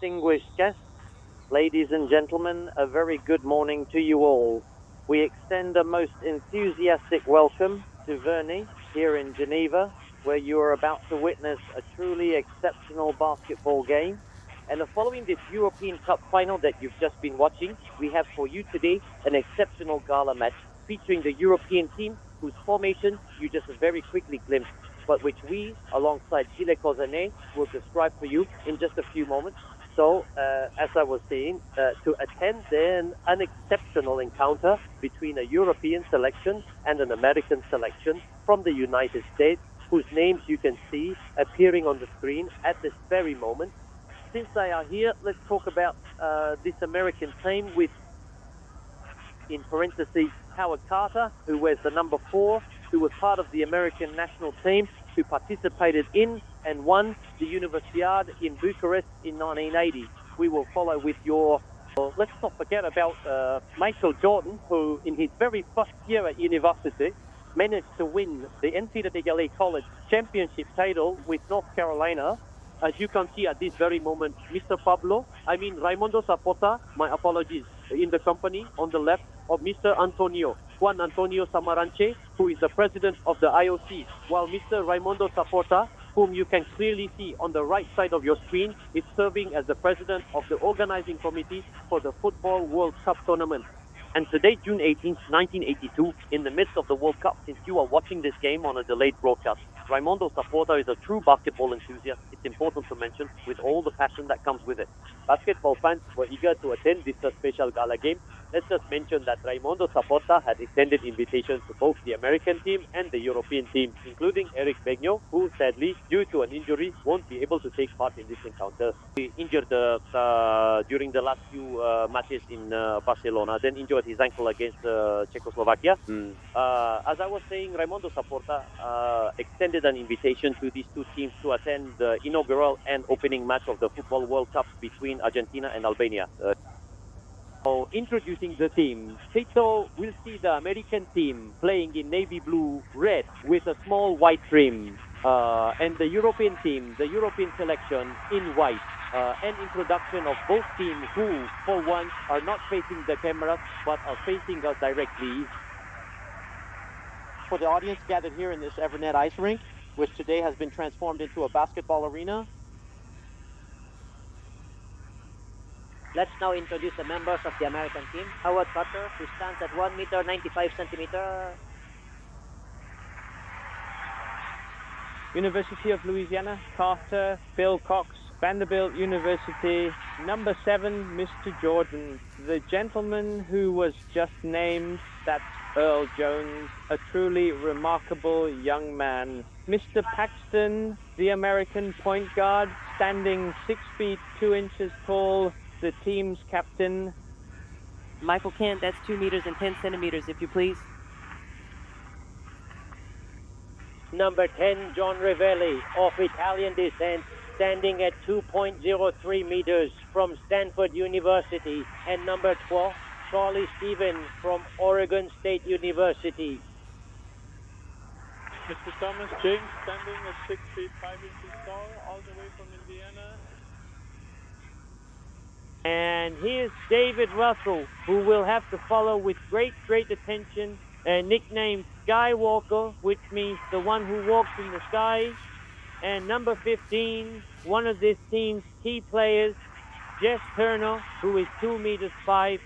distinguished guests, ladies and gentlemen, a very good morning to you all. We extend a most enthusiastic welcome to Verny here in Geneva, where you are about to witness a truly exceptional basketball game. And following this European Cup final that you've just been watching, we have for you today an exceptional gala match featuring the European team whose formation you just very quickly glimpsed, but which we, alongside Gilles Cosanet, will describe for you in just a few moments. So, as I was saying, to attend then an exceptional encounter between a European selection and an American selection from the United States, whose names you can see appearing on the screen at this very moment. Since they are here, let's talk about this American team with, in parentheses, Howard Carter, who wears the number 4, who was part of the American national team, who participated in and won the Universiade in Bucharest in 1980. We will follow with your... let's not forget about Michael Jordan, who in his very first year at university managed to win the NCAA College Championship title with North Carolina. As you can see at this very moment, Raimundo Zapota, my apologies, in the company on the left of Mr. Juan Antonio Samaranche, who is the president of the IOC, while Mr. Raimundo Zapota, whom you can clearly see on the right side of your screen, is serving as the president of the organizing committee for the Football World Cup tournament. And today, June 18th, 1982, in the midst of the World Cup, since you are watching this game on a delayed broadcast, Raimundo Zapota is a true basketball enthusiast. It's important to mention, with all the passion that comes with it. Basketball fans were eager to attend this special gala game. Let's just mention that Raimundo Zapota had extended invitations to both the American team and the European team, including Eric Begno, who sadly, due to an injury, won't be able to take part in this encounter. He injured during the last few matches in Barcelona, then injured his ankle against Czechoslovakia. As I was saying, Raimundo Zapota extended an invitation to these two teams to attend the inaugural and opening match of the Football World Cup between Argentina and Albania. Introducing the team, Tito will see the American team playing in navy blue red with a small white trim, and the European team, the European selection in white. An introduction of both teams who, for once, are not facing the cameras but are facing us directly. For the audience gathered here in this Evernet ice rink, which today has been transformed into a basketball arena. Let's now introduce the members of the American team. Howard Carter, who stands at 1 meter 95 centimeter. University of Louisiana, Carter, Bill Cox. Vanderbilt University, number 7, Mr. Jordan. The gentleman who was just named, that's Earl Jones, a truly remarkable young man. Mr. Paxton, the American point guard, standing 6 feet 2 inches tall, the team's captain. Michael Kent, that's 2 meters and 10 centimeters, if you please. Number 10, John Rivelli, of Italian descent, standing at 2.03 meters from Stanford University. And number 12, Charlie Stevens from Oregon State University. Mr. Thomas James, standing at 6 feet 5 inches tall, all the way from Indiana. And here's David Russell, who will have to follow with great attention, nicknamed Skywalker, which means the one who walks in the sky. And number 15, one of this team's key players, Jeff Turner, who is 2 meters 5.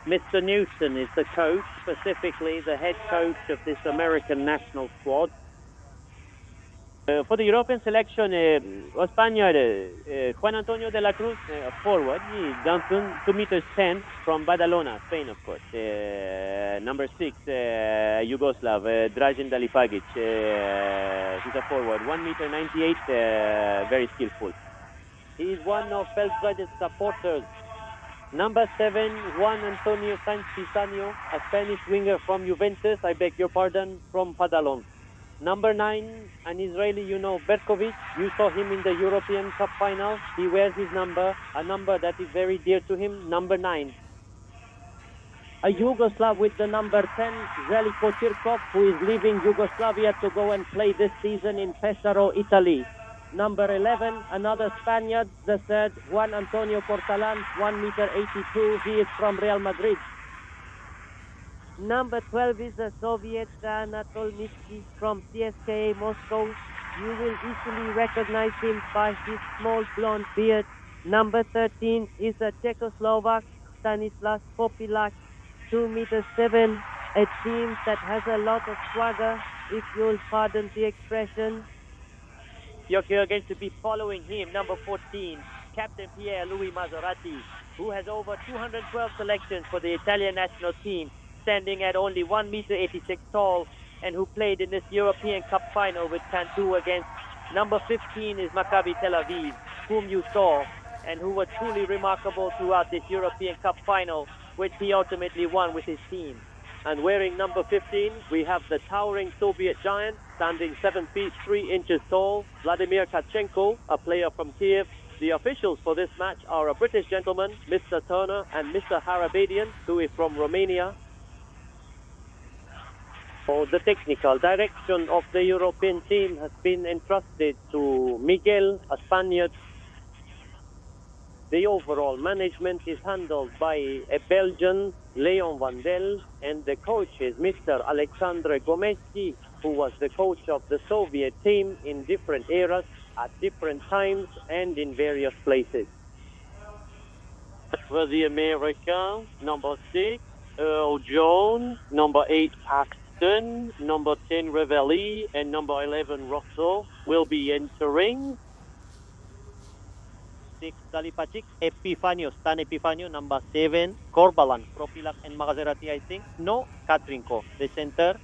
Mr. Newton is the coach, specifically the head coach of this American national squad. For the European selection, Spaniard, Juan Antonio de la Cruz, forward, down 2 meters 10 from Badalona, Spain, of course. Number 6, Yugoslav, Dražen Dalipagic. He's a forward, 1 meter 98, very skillful. He is one of Belgrade's supporters. Number 7, Juan Antonio Sanchisanio, a Spanish winger from Juventus, I beg your pardon, from Padalon. Number 9, an Israeli, Berkovic. You saw him in the European Cup final. He wears his number, a number that is very dear to him, number 9. A Yugoslav with the number 10, Zeljko Cirkov, who is leaving Yugoslavia to go and play this season in Pesaro, Italy. Number 11, another Spaniard, the third, Juan Antonio Corbalan, 1 meter 82. He is from Real Madrid. Number 12 is the Soviet Anatoli Myshkin from CSKA Moscow. You will easily recognize him by his small blonde beard. Number 13 is a Czechoslovak, Stanislas Popilak, 2 meters 7, a team that has a lot of swagger, if you'll pardon the expression. You're going to be following him, number 14, Captain Pierre-Louis Maserati, who has over 212 selections for the Italian national team, standing at only 1 meter 86 tall, and who played in this European Cup final with Cantu against number 15 is Maccabi Tel Aviv, whom you saw, and who was truly remarkable throughout this European Cup final, which he ultimately won with his team. And wearing number 15, we have the towering Soviet giant, standing 7 feet 3 inches tall, Vladimir Tkachenko, a player from Kiev. The officials for this match are a British gentleman, Mr. Turner, and Mr. Harabadian, who is from Romania. So the technical direction of the European team has been entrusted to Miguel, a Spaniard. The overall management is handled by a Belgian, Leon Vandel, and the coach is Mr. Alexandre Gomeski, who was the coach of the Soviet team in different eras, at different times, and in various places. For the Americans, number 6, Earl Jones, number 8, Paxton, number 10, Revelli, and number 11, Rosso will be entering. 6, Dalipegi, Epifanio, San Epifanio, number 7, Corbalan, Propilak and Maserati, I think. No, Tkachenko, the center.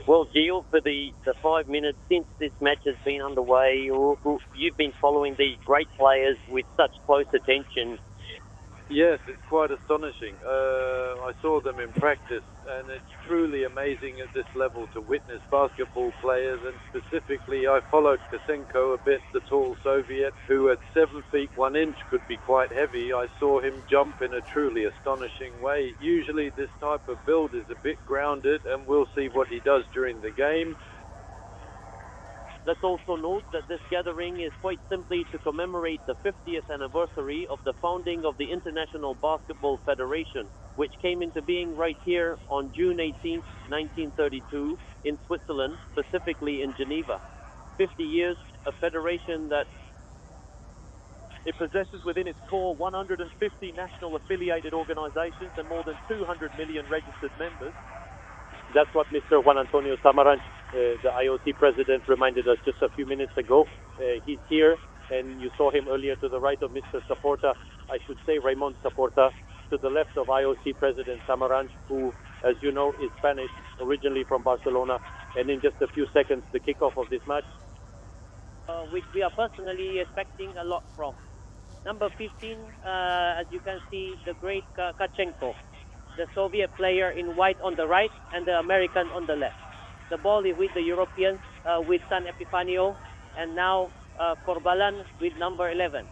Well, Gio, for the 5 minutes since this match has been underway, you've been following these great players with such close attention. Yes, it's quite astonishing. I saw them in practice, and it's truly amazing at this level to witness basketball players, and specifically I followed Tkachenko a bit, the tall Soviet, who at 7 feet 1 inch could be quite heavy. I saw him jump in a truly astonishing way. Usually this type of build is a bit grounded, and we'll see what he does during the game. Let's also note that this gathering is quite simply to commemorate the 50th anniversary of the founding of the International Basketball Federation, which came into being right here on June 18, 1932, in Switzerland, specifically in Geneva. 50 years, a federation that it possesses within its core 150 national affiliated organizations and more than 200 million registered members. That's what Mr. Juan Antonio Samaranch, the IOC president, reminded us just a few minutes ago. He's here, and you saw him earlier to the right of Mr. Saporta, I should say Raymond Saporta, to the left of IOC president Samaranch, who, as you know, is Spanish, originally from Barcelona. And in just a few seconds, the kickoff of this match. Which we are personally expecting a lot from. Number 15, as you can see, the great Tkachenko, the Soviet player in white on the right and the American on the left. The ball is with the Europeans with San Epifanio, and now Corbalan with number 11.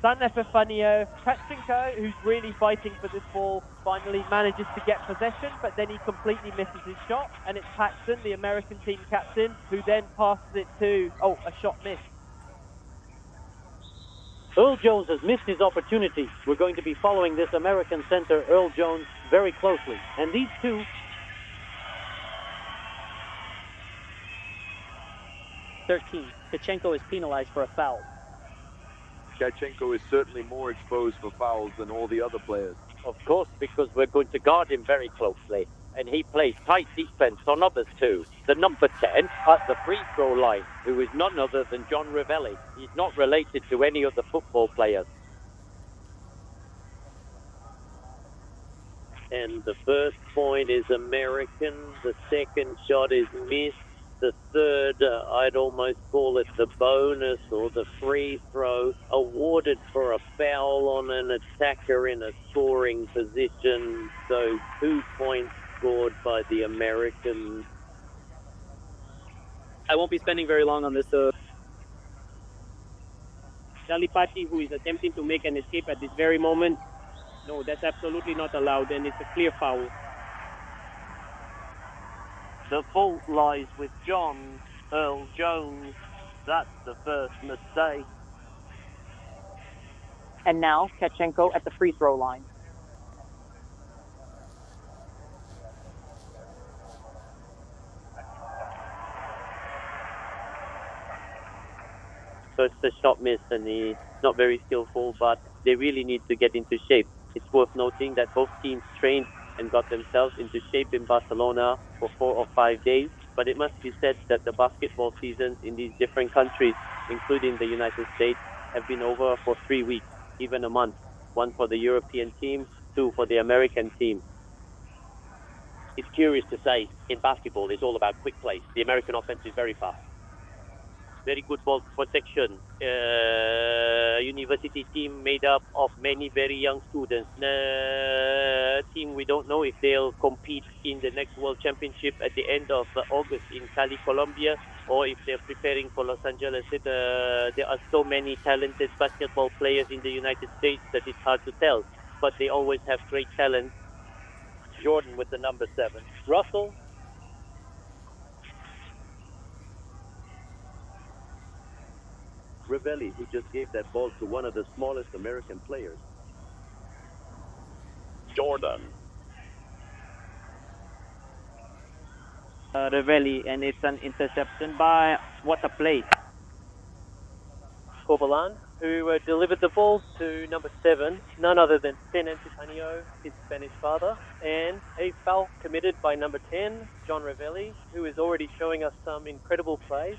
San Epifanio, Tkachenko, who's really fighting for this ball, finally manages to get possession, but then he completely misses his shot, and it's Paxton, the American team captain, who then passes it to, a shot missed. Earl Jones has missed his opportunity. We're going to be following this American center, Earl Jones, very closely. And these two... 13. Tkachenko is penalized for a foul. Tkachenko is certainly more exposed for fouls than all the other players. Of course, because we're going to guard him very closely. And he plays tight defense on others too. The number 10 at the free throw line, who is none other than John Revelli. He's not related to any of the football players. And the first point is American. The second shot is missed. The third, I'd almost call it the bonus or the free throw, awarded for a foul on an attacker in a scoring position. So 2 points scored by the Americans. I won't be spending very long on this. Dalipegi, who is attempting to make an escape at this very moment. No, that's absolutely not allowed, and it's a clear foul. The fault lies with John Earl Jones. That's the first mistake. And now Tkachenko at the free throw line. First the shot miss, and he's not very skillful, but they really need to get into shape. It's worth noting that both teams trained and got themselves into shape in Barcelona for 4 or 5 days, but it must be said that the basketball seasons in these different countries, including the United States, have been over for 3 weeks, even a month. 1 for the European team, 2 for the American team. It's curious to say, in basketball, it's all about quick play. The American offense is very fast. Very good ball protection. University team made up of many very young students. Team we don't know if they'll compete in the next World Championship at the end of August in Cali, Colombia, or if they're preparing for Los Angeles. There are so many talented basketball players in the United States that it's hard to tell, but they always have great talent. Jordan with the number 7. Russell. Ravelli, who just gave that ball to one of the smallest American players. Jordan. Ravelli, and it's an interception by what a play. Corbalan, who delivered the ball to number 7, none other than San Epifanio, his Spanish father, and a foul committed by number 10, John Ravelli, who is already showing us some incredible play.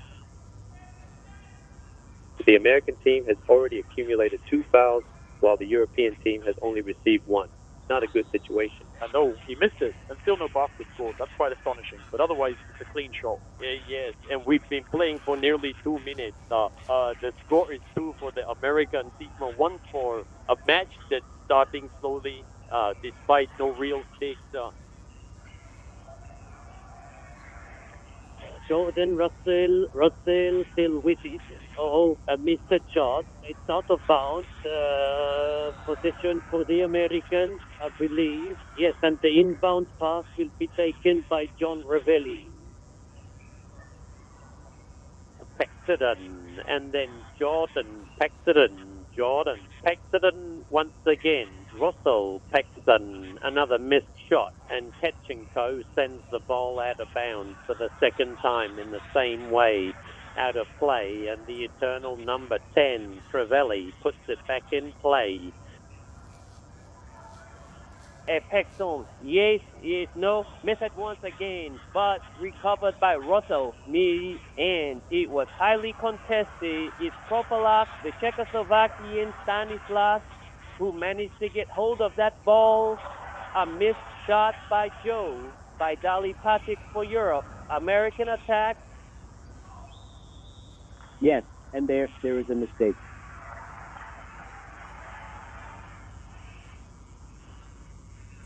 The American team has already accumulated 2 fouls, while the European team has only received 1. Not a good situation. I know, he missed it, and still no basket scored. That's quite astonishing. But otherwise, it's a clean shot. Yes, and we've been playing for nearly 2 minutes. The score is 2 for the American team, 1 for a match that's starting slowly, despite no real stakes. Jordan Russell still with it. Oh, a missed shot. It's out of bounds. Possession for the Americans, I believe. Yes, and the inbound pass will be taken by John Ravelli. Paxton, and then Jordan, Paxton, Jordan, Paxton once again, Russell, Paxton, another missed shot, and Tkachenko sends the ball out of bounds for the second time in the same way, out of play, and the eternal number 10, Travelli, puts it back in play. Paxton, yes, no, missed it once again, but recovered by Russell, and it was highly contested. It's Corbalan, the Czechoslovakian Stanislas, who managed to get hold of that ball. A missed shot by Joe, by Dalipegi for Europe. American attack. Yes, and there is a mistake.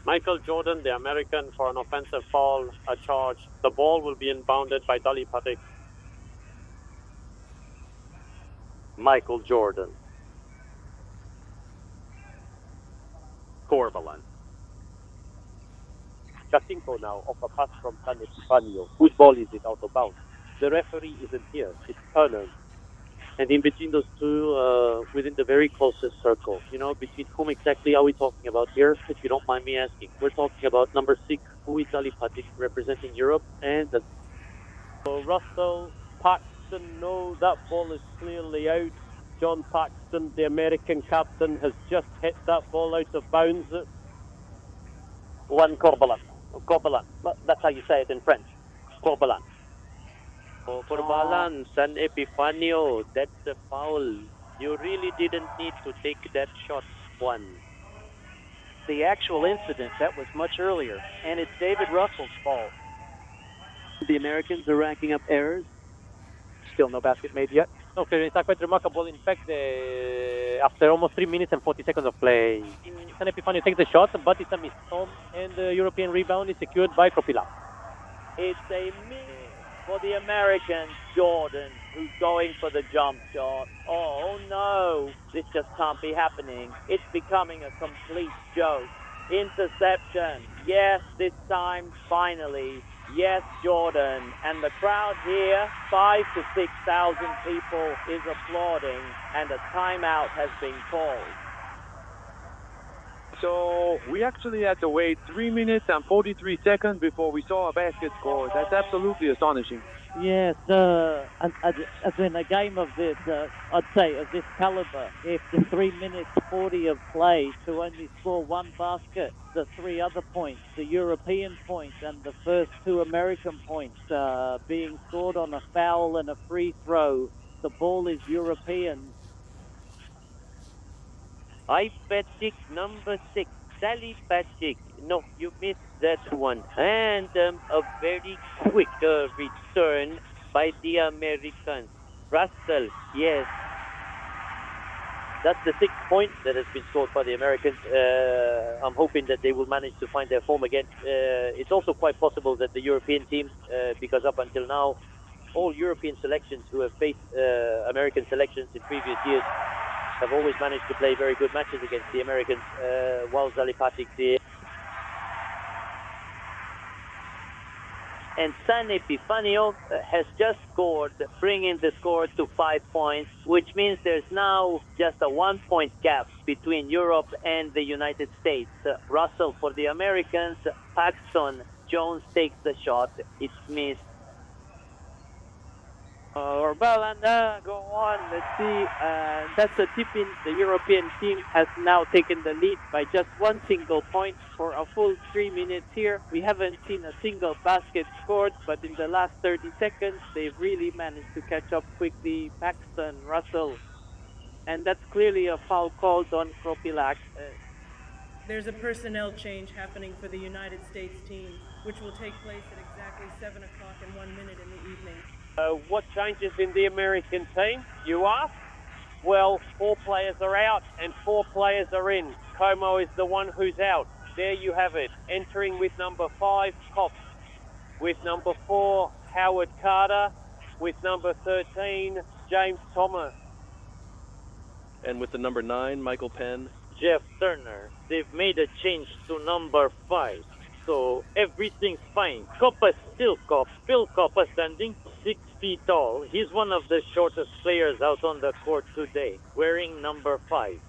Michael Jordan, the American, for an offensive foul, a charge. The ball will be inbounded by Dalipegi. Michael Jordan. Corbalan. Tkachenko now off a pass from San Epifanio. Whose ball is it out of bounds? The referee isn't here. It's Turner. And in between those two, within the very closest circle, between whom exactly are we talking about here, if you don't mind me asking? We're talking about number 6, who is Dalipegi, representing Europe, and Russell, Paxton, no, that ball is clearly out. John Paxton, the American captain, has just hit that ball out of bounds. One Corbalan. Corbalan. That's how you say it in French. Corbalan. Oh, Corbalan, San Epifanio, that's a foul. You really didn't need to take that shot, Juan. The actual incident, that was much earlier, and it's David Russell's fault. The Americans are racking up errors. Still no basket made yet. Okay, it's quite remarkable. In fact, after almost 3 minutes and 40 seconds of play, San Epifanio takes the shot, but it's a miss. And the European rebound is secured by Corbalan. It's a miss for the Americans. Jordan who's going for the jump shot. Oh no, this just can't be happening. It's becoming a complete joke. Interception. Yes, this time, finally. Yes, Jordan. And the crowd here, 5,000 to 6,000 people, is applauding, and a timeout has been called. So we actually had to wait 3 minutes and 43 seconds before we saw a basket score. That's absolutely astonishing. Yes, as in a game of this, I'd say of this caliber, after 3 minutes 40 of play to only score one basket, the three other points, the European points and the first two American points being scored on a foul and a free throw, the ball is European. Patrick, number 6, Dalipegi. No, you missed that one. And a very quick return by the Americans. Russell, yes. That's the 6th point that has been scored by the Americans. I'm hoping that they will manage to find their form again. It's also quite possible that the European teams, because up until now, all European selections who have faced American selections in previous years have always managed to play very good matches against the Americans, while Dalipegi did. And San Epifanio has just scored, bringing the score to 5 points, which means there's now just a 1-point gap between Europe and the United States. Russell for the Americans, Paxton, Jones takes the shot, it's missed. Corbalan, go on. Let's see. That's a tip-in. The European team has now taken the lead by just one single point for a full 3 minutes here. We haven't seen a single basket scored, but in the last 30 seconds, they've really managed to catch up quickly. Paxton, Russell, and that's clearly a foul called on Kropilak. There's a personnel change happening for the United States team, which will take place at exactly 7 o'clock and 1 minute in the evening. What changes in the American team, you ask? Well, 4 players are out and 4 players are in. Como is the one who's out. There you have it. Entering with number 5, Kopp. With number 4, Howard Carter. With number 13, James Thomas. And with the number 9, Michael Penn. Jeff Turner. They've made a change to number 5. So everything's fine. Coppa still Cop. Phil Coppa standing 6 feet tall. He's one of the shortest players out on the court today, wearing number 5.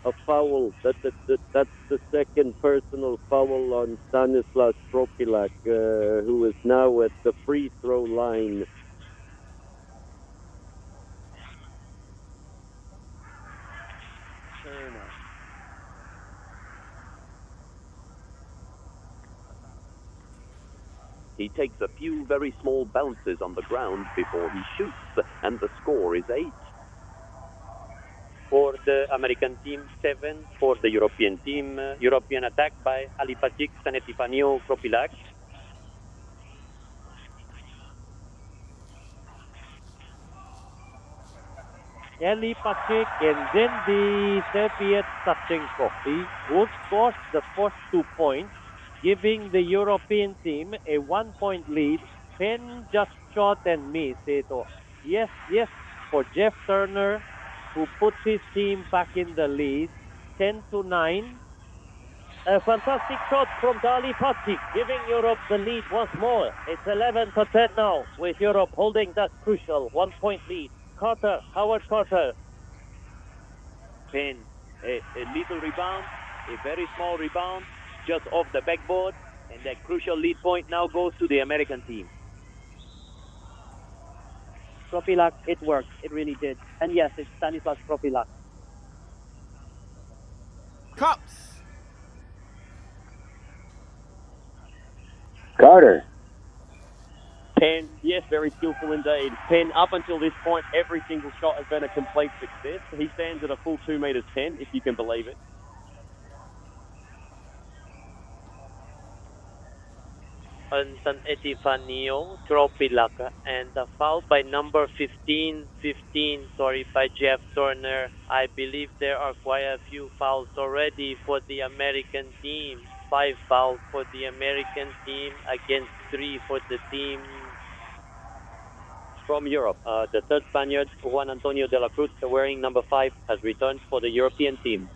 A foul. That's the second personal foul on Stanislav Kropilak, who is now at the free throw line. He takes a few very small bounces on the ground before he shoots, and the score is 8. For the American team, 7. For the European team, European attack by Dalipegi, San Epifanio, Kropilak. Dalipegi and then the Soviet Tkachenko. He would score the first 2 points, giving the European team a 1-point lead. Penn just shot and missed it. Yes, for Jeff Turner, who puts his team back in the lead, 10-9. A fantastic shot from Dalipegi, giving Europe the lead once more. It's 11-10 now, with Europe holding that crucial 1-point lead. Carter, Howard Carter. Penn, a little rebound, a very small rebound, just off the backboard, and that crucial lead point now goes to the American team. Kropilak, it worked. It really did. And yes, it's Stanislav Kropilak. Cups. Carter. Penn, yes, very skillful indeed. Penn, up until this point, every single shot has been a complete success. He stands at a full 2 meters 10, if you can believe it. On San Epifanio, Kropilak, and a foul by number 15, by Jeff Turner. I believe there are quite a few fouls already for the American team. 5 fouls for the American team against 3 for the team From Europe, the third Spaniard, Juan Antonio de la Cruz, wearing number 5, has returned for the European team.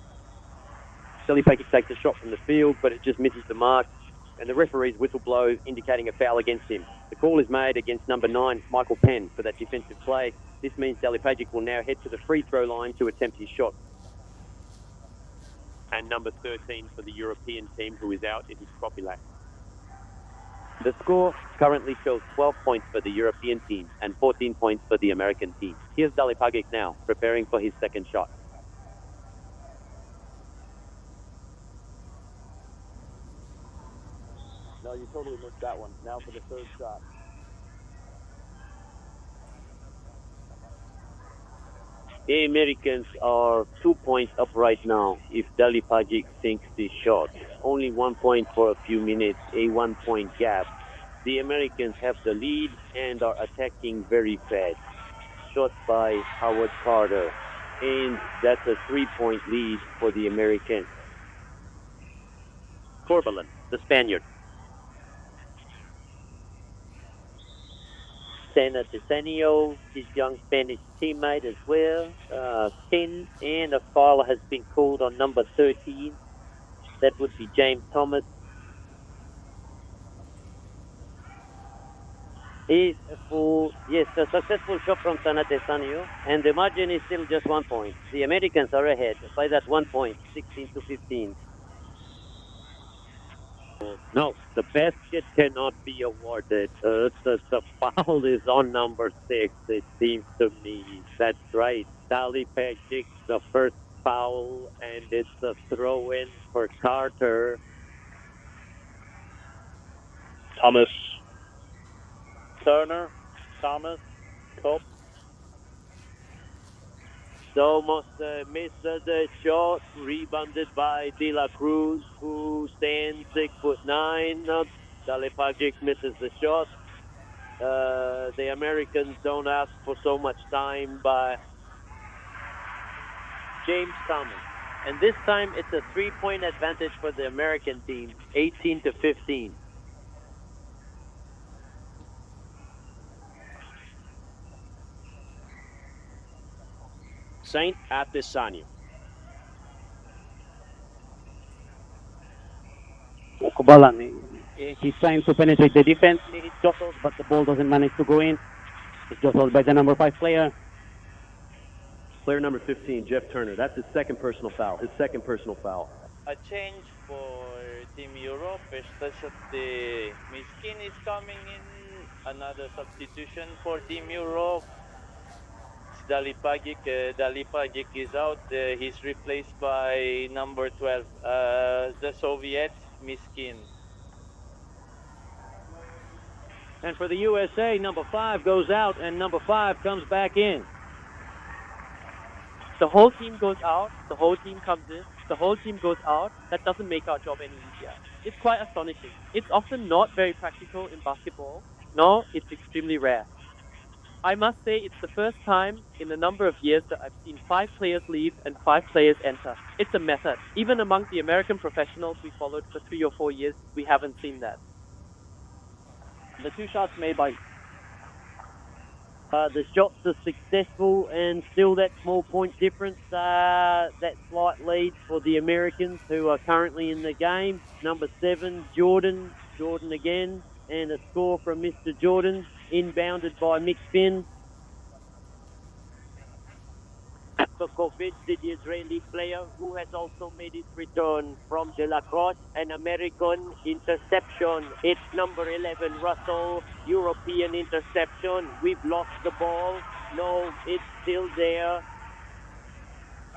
Dalipegi takes a shot from the field, but it just misses the mark, and the referee's whistle blows, indicating a foul against him. The call is made against number 9, Michael Penn, for that defensive play. This means Dalipegi will now head to the free throw line to attempt his shot. And number 13 for the European team, who is out, it is Corbalan. The score currently shows 12 points for the European team and 14 points for the American team. Here's Dalipegi now, preparing for his second shot. No, you totally missed that one. Now for the third shot. The Americans are 2 points up right now if Dalipegi sinks this shot. Only 1 point for a few minutes, a 1 point gap. The Americans have the lead and are attacking very fast. Shot by Howard Carter. And that's a 3-point lead for the Americans. Corbalan, the Spaniard. San Epifanio, his young Spanish teammate as well, 10, and a foul has been called on number 13. That would be James Thomas. A successful shot from San Epifanio, and the margin is still just 1 point. The Americans are ahead by that 1 point, 16-15. No, the basket cannot be awarded. The foul is on number 6, it seems to me. That's right. Dalipegi, the first foul, and it's a throw-in for Carter. Thomas. Turner. Thomas. Cope. Almost missed the shot, rebounded by De La Cruz, who stands 6'9". Dalipegi misses the shot. The Americans don't ask for so much time by James Thomas. And this time it's a 3-point advantage for the American team, 18-15. San Epifanio. Corbalan, he's trying to penetrate the defense. He's jostled, but the ball doesn't manage to go in. It's jostled by the number 5 player. Player number 15, Jeff Turner. That's his second personal foul. A change for Team Europe, especially Mishkin is coming in. Another substitution for Team Europe. Dalipegi is out. He's replaced by number 12, the Soviet Mishkin. And for the USA, number 5 goes out and number 5 comes back in. The whole team goes out, the whole team comes in, the whole team goes out. That doesn't make our job any easier. It's quite astonishing. It's often not very practical in basketball. No, it's extremely rare. I must say it's the first time in a number of years that I've seen 5 players leave and 5 players enter. It's a method. Even among the American professionals we followed for 3 or 4 years, we haven't seen that. The 2 shots made by... The shots are successful, and still that small point difference, that slight lead for the Americans who are currently in the game. Number 7, Jordan again, and a score from Mr. Jordan, inbounded by Mishkin. Kovic, the Israeli player who has also made his return from De La Crosse, an American interception. It's number 11, Russell, European interception. We've lost the ball. No, it's still there.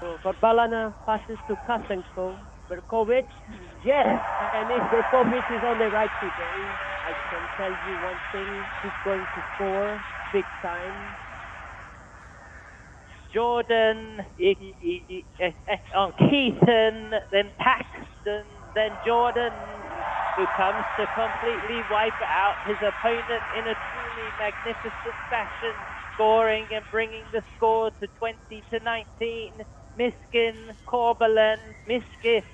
Corbalan passes to Tkachenko. Berkovic, yes, and if Berkovic is on the right today, I can tell you one thing, he's going to score big time. Jordan, Keaton, then Paxton, then Jordan, who comes to completely wipe out his opponent in a truly magnificent fashion, scoring and bringing the score to 20-19. Mishkin, Corbalan, Mishkin.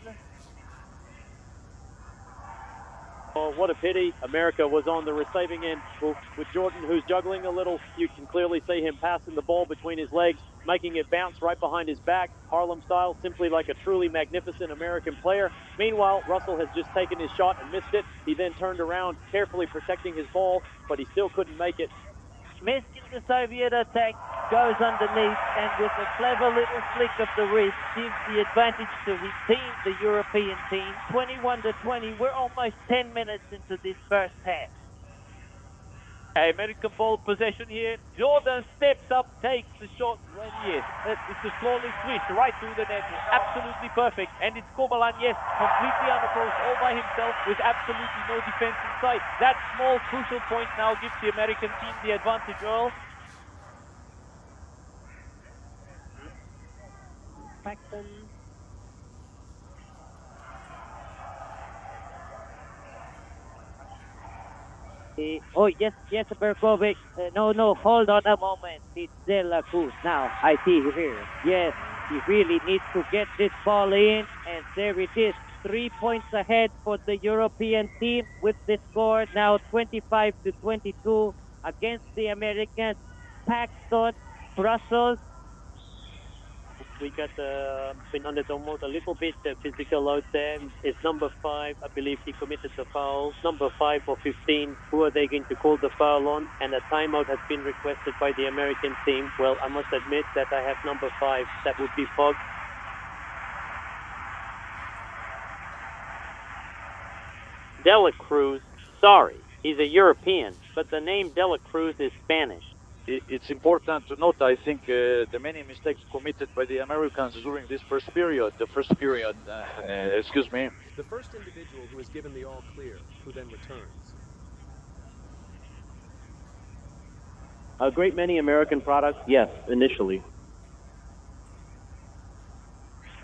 Oh, what a pity. America was on the receiving end with Jordan, who's juggling a little. You can clearly see him passing the ball between his legs, making it bounce right behind his back, Harlem style, simply like a truly magnificent American player. Meanwhile, Russell has just taken his shot and missed it. He then turned around, carefully protecting his ball, but he still couldn't make it. Mishkin, the Soviet attack, goes underneath and with a clever little flick of the wrist gives the advantage to his team, the European team, 21-20. We're almost 10 minutes into this first half. American ball possession here. Jordan steps up, takes the shot. Well, yes, it's a flawless switch right through the net. Absolutely perfect. And it's Corbalan, yes, completely unopposed, all by himself with absolutely no defense in sight. That small crucial point now gives the American team the advantage, Earl. Paxton. Oh, yes, Berkovic. No, hold on a moment. It's De La Cruz. Now, I see here. Yes, he really needs to get this ball in, and there it is. 3 points ahead for the European team with the score now 25-22 against the Americans. Paxton, Brussels. We got been under the mode a little bit physical out there. It's number 5. I believe he committed the foul. Number 5 or 15. Who are they going to call the foul on? And a timeout has been requested by the American team. Well, I must admit that I have number 5. That would be Fogg. De La Cruz. Sorry, he's a European, but the name De La Cruz is Spanish. It's important to note, I think, the many mistakes committed by the Americans during this first period. The first period, excuse me. The first individual who is given the all clear, who then returns. A great many American products, yes, initially.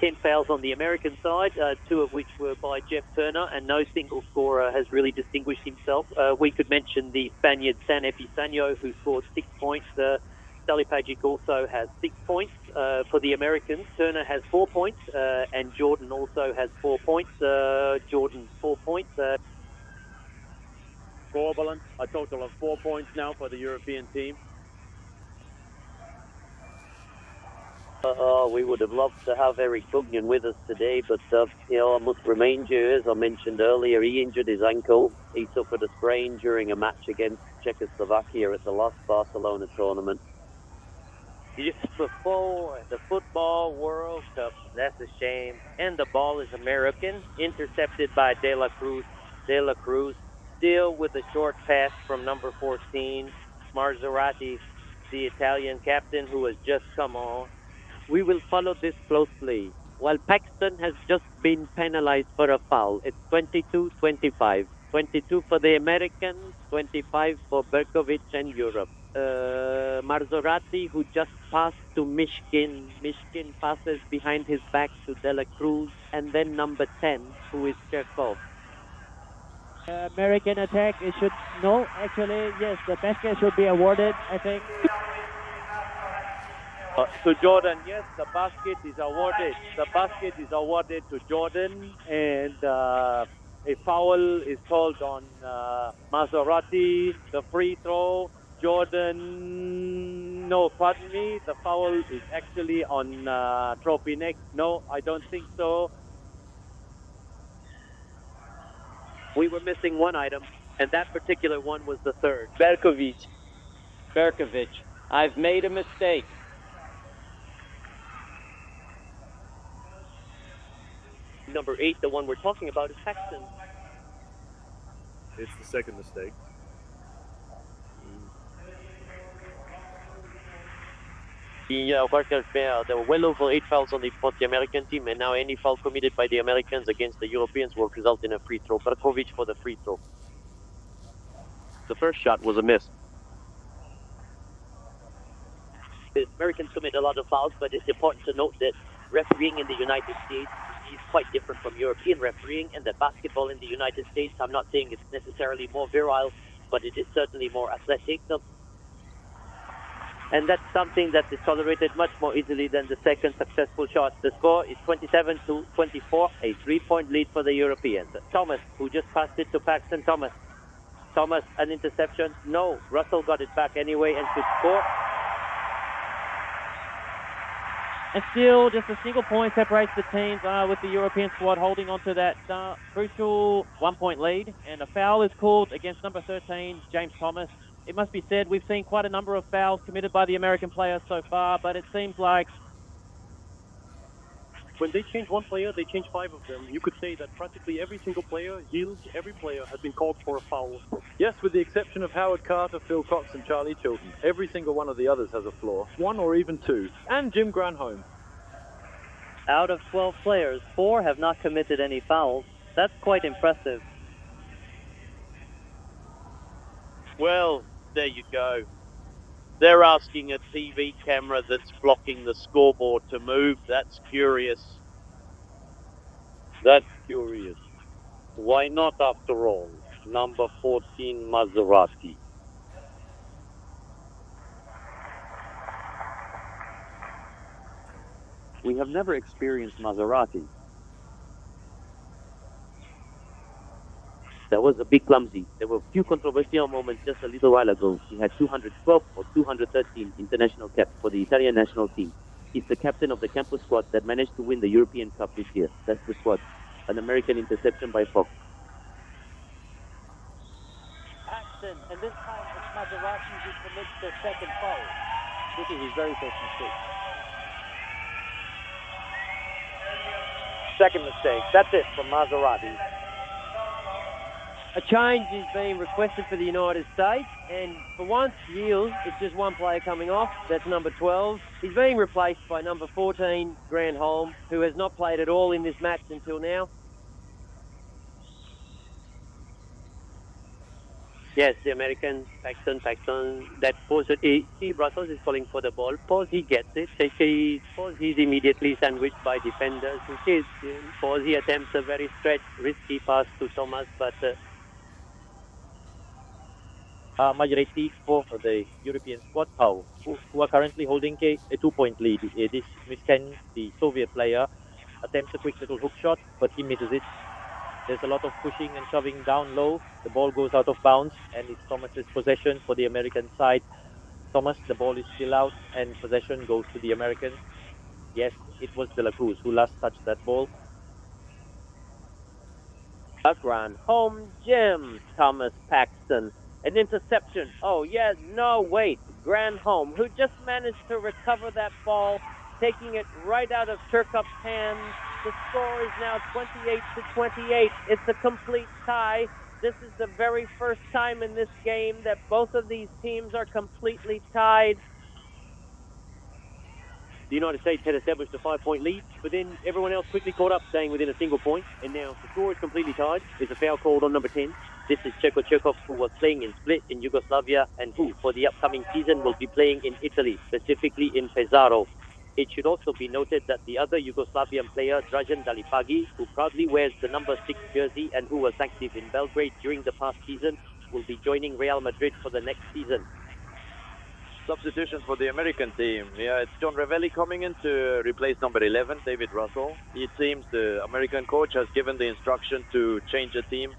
10 fouls on the American side, 2 of which were by Jeff Turner, and no single scorer has really distinguished himself. We could mention the Spaniard San Epifanio, who scored 6 points. Dalipegi also has 6 points for the Americans. Turner has 4 points, and Jordan also has 4 points. Jordan, 4 points. Corbalan, a total of 4 points now for the European team. We would have loved to have Eric Bugnion with us today, but I must remind you, as I mentioned earlier, he injured his ankle. He suffered a sprain during a match against Czechoslovakia at the last Barcelona tournament. Just before the Football World Cup. That's a shame. And the ball is American, intercepted by De La Cruz. De La Cruz still with a short pass from number 14, Marzorati, the Italian captain who has just come on. We will follow this closely. While Paxton has just been penalized for a foul, it's 22-25. 22 for the Americans, 25 for Berkovic and Europe. Marzorati, who just passed to Mishkin. Mishkin passes behind his back to De La Cruz, and then number 10, who is Cherkov. American attack, it should, no, actually, yes, the basket should be awarded, I think. To Jordan, yes, the basket is awarded. The basket is awarded to Jordan, and a foul is called on Maserati. The free throw, Jordan. No, pardon me. The foul is actually on Tropinek. No, I don't think so. We were missing one item, and that particular one was the third. Berkovic. I've made a mistake. Number 8, the one we're talking about, is Paxton. It's the second mistake. There were well over 8 fouls on the American team, and now any foul committed by the Americans against the Europeans will result in a free throw. Berkovic for the free throw. The first shot was a miss. The Americans commit a lot of fouls, but it's important to note that refereeing in the United States is quite different from European refereeing, and that basketball in the United States, I'm not saying it's necessarily more virile, but it is certainly more athletic. And that's something that is tolerated much more easily than the second successful shot. The score is 27-24, a 3-point lead for the Europeans. Thomas, who just passed it to Paxton. Thomas, an interception. No, Russell got it back anyway and should score. And still, just a single point separates the teams with the European squad holding on to that crucial 1-point lead. And a foul is called against number 13, James Thomas. It must be said, we've seen quite a number of fouls committed by the American players so far, but it seems like when they change one player, they change 5 of them. You could say that practically every single player, every player has been called for a foul. Yes, with the exception of Howard Carter, Phil Cox and Charlie Chilton. Every single one of the others has a flaw. 1 or even 2. And Jim Granholm. Out of 12 players, 4 have not committed any fouls. That's quite impressive. Well, there you go. They're asking a TV camera that's blocking the scoreboard to move. That's curious. That's curious. Why not, after all? Number 14, Maserati. We have never experienced Maserati. That was a bit clumsy. There were a few controversial moments just a little while ago. He had 212 or 213 international caps for the Italian national team. He's the captain of the campus squad that managed to win the European Cup this year. That's the squad. An American interception by Fox. Paxton, and this time it's Maserati who commits the second foul. This is his very first mistake. Second mistake. That's it from Maserati. A change is being requested for the United States, and for once, yield, it's just one player coming off. That's number 12. He's being replaced by number 14, Granholm, who has not played at all in this match until now. Yes, the American, Paxton, that pause, Brussels is calling for the ball. Pause, he gets it. Pause, he's immediately sandwiched by defenders. Pause, he attempts a very stretched, risky pass to Thomas, but... majority for the European squad, who are currently holding a 2-point lead. This Mishkin, the Soviet player, attempts a quick little hook shot, but he misses it. There's a lot of pushing and shoving down low. The ball goes out of bounds, and it's Thomas's possession for the American side. Thomas, the ball is still out, and possession goes to the Americans. Yes, it was De La Cruz who last touched that ball. Granholm, Jim, Thomas, Paxton. An interception. Oh, yeah, no, wait. Granholm, who just managed to recover that ball, taking it right out of Turcup's hands. The score is now 28-28. It's a complete tie. This is the very first time in this game that both of these teams are completely tied. The United States had established a 5-point lead, but then everyone else quickly caught up, staying within a single point, and now the score is completely tied. There's a foul called on number 10. This is Tkachenko, who was playing in Split in Yugoslavia, and who, for the upcoming season, will be playing in Italy, specifically in Pesaro. It should also be noted that the other Yugoslavian player, Dražen Dalipegi, who proudly wears the number 6 jersey and who was active in Belgrade during the past season, will be joining Real Madrid for the next season. Substitutions for the American team. Yeah, it's John Ravelli coming in to replace number 11, David Russell. It seems the American coach has given the instruction to change the team.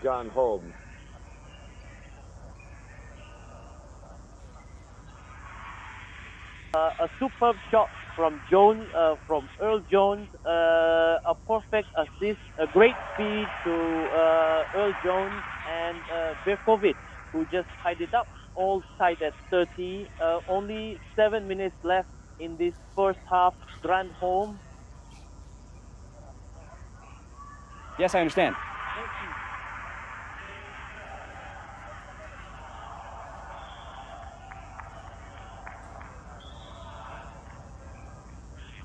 Gone home. A superb shot from Jones, from Earl Jones, a perfect assist, a great speed to Earl Jones and Berkovic, who just tied it up, all tied at 30. Only 7 minutes left in this first half. Granholm. Yes, I understand.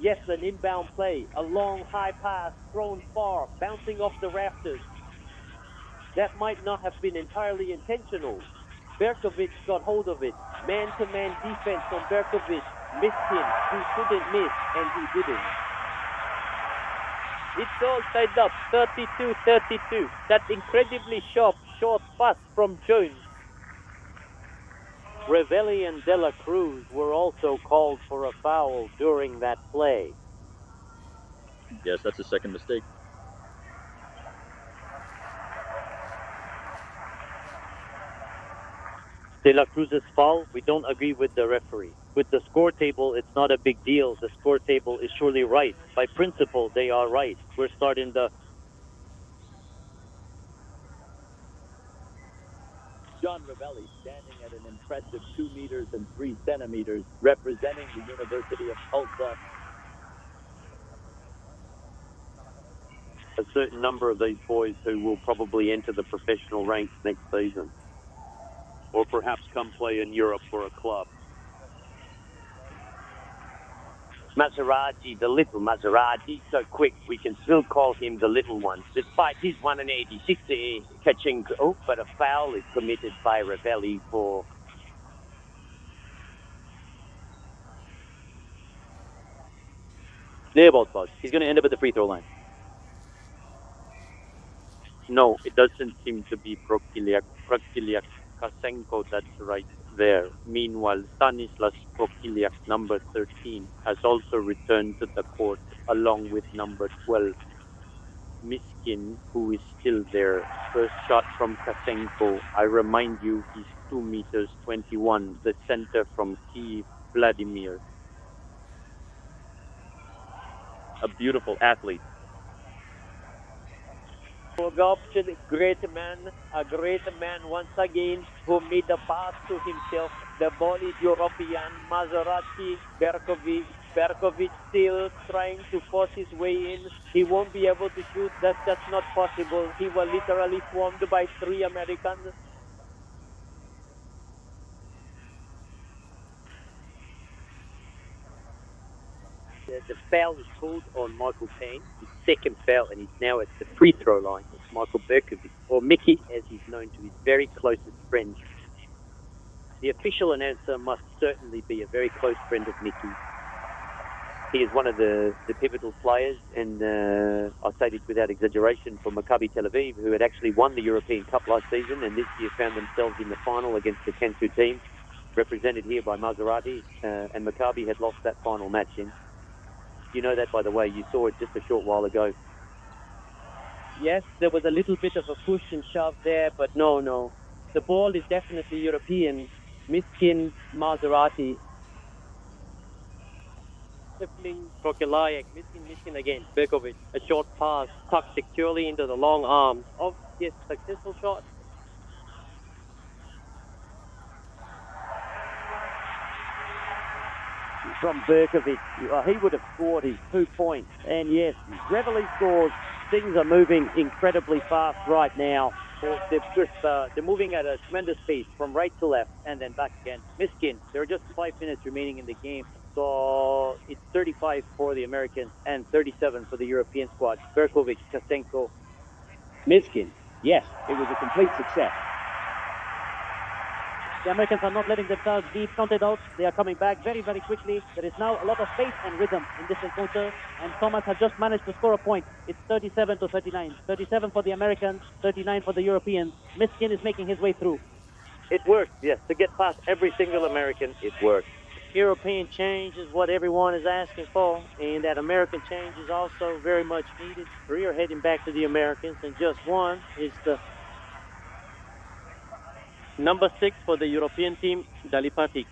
Yes, an inbound play, a long high pass thrown far, bouncing off the rafters. That might not have been entirely intentional. Berkovic got hold of it. Man-to-man defense on Berkovic. Mishkin, who shouldn't miss, and he didn't. It's all tied up, 32-32. That incredibly sharp, short pass from Jones. Revelli and De La Cruz were also called for a foul during that play. Yes, that's his second mistake. De La Cruz's foul, we don't agree with the referee. With the score table, it's not a big deal. The score table is surely right. By principle, they are right. We're starting the... John Revelli standing at an impressive 2 meters and 3 centimeters, representing the University of Tulsa. A certain number of these boys who will probably enter the professional ranks next season. Or perhaps come play in Europe for a club. Maserati, the little Maserati, so quick we can still call him the little one. Despite his 186 Tkachenko, but a foul is committed by Revelli for... Clear ball spot. He's going to end up at the free throw line. No, it doesn't seem to be Tkachenko that's right there. Meanwhile, Stanislas Prokiliak, number 13, has also returned to the court along with number 12. Mishkin, who is still there. First shot from Tkachenko. I remind you, he's 2 meters 21, the center from Kiev, Vladimir. A beautiful athlete. Option, great man, a great man once again who made the pass to himself. The ball is European, Maserati, Berkovic. Berkovic still trying to force his way in. He won't be able to shoot. That's just not possible. He was literally swarmed by 3 Americans. The foul is called on Michael Payne, his second foul, and he's now at the free throw line. It's Michael Berkovic, or Mickey, as he's known to his very closest friend. The official announcer must certainly be a very close friend of Mickey. He is one of the pivotal players, and I say this without exaggeration, for Maccabi Tel Aviv, who had actually won the European Cup last season, and this year found themselves in the final against the Cantu team, represented here by Maserati, and Maccabi had lost that final match in. You know that, by the way. You saw it just a short while ago. Yes, there was a little bit of a push and shove there, but no. The ball is definitely European. Mishkin, Maserati. Dribbling, Prokiliak, Mishkin again. Berkovic, a short pass, tucked securely into the long arms of his successful shot. From Berkovic, he would have scored his 2 points. And yes, Revelli scores. Things are moving incredibly fast right now. They're moving at a tremendous pace from right to left and then back again. Mishkin, there are just 5 minutes remaining in the game. So it's 35 for the Americans and 37 for the European squad. Berkovic, Tkachenko. Mishkin, yes, it was a complete success. The Americans are not letting themselves be counted out. They are coming back very, very quickly. There is now a lot of pace and rhythm in this encounter, and Thomas has just managed to score a point. It's 37-39. 37 for the Americans, 39 for the Europeans. Mishkin is making his way through. It worked, yes. To get past every single American, it worked. European change is what everyone is asking for, and that American change is also very much needed. 3 are heading back to the Americans, and just 1 is the... Number 6 for the European team, Dalipegi.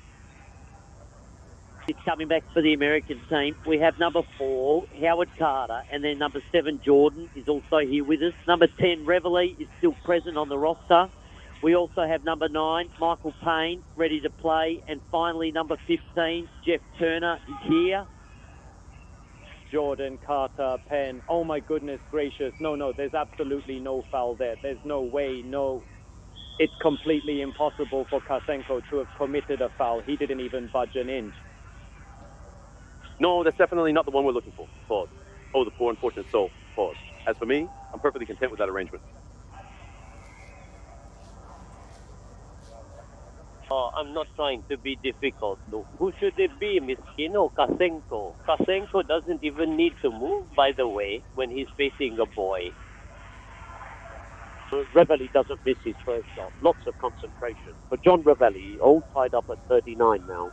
He's coming back for the American team. We have number 4, Howard Carter, and then number 7, Jordan, is also here with us. Number 10, Revelli, is still present on the roster. We also have number 9, Michael Payne, ready to play. And finally, number 15, Jeff Turner, is here. Jordan, Carter, Penn. Oh my goodness gracious. No, there's absolutely no foul there. There's no way, no. It's completely impossible for Tkachenko to have committed a foul. He didn't even budge an inch. No, that's definitely not the one we're looking for. Pause. Oh, the poor unfortunate soul. Pause. As for me, I'm perfectly content with that arrangement. Oh, I'm not trying to be difficult, though. Who should it be, Mishkin or Tkachenko? Tkachenko doesn't even need to move, by the way, when he's facing a boy. Revelli doesn't miss his first shot. Lots of concentration. For John Revelli, all tied up at 39 now.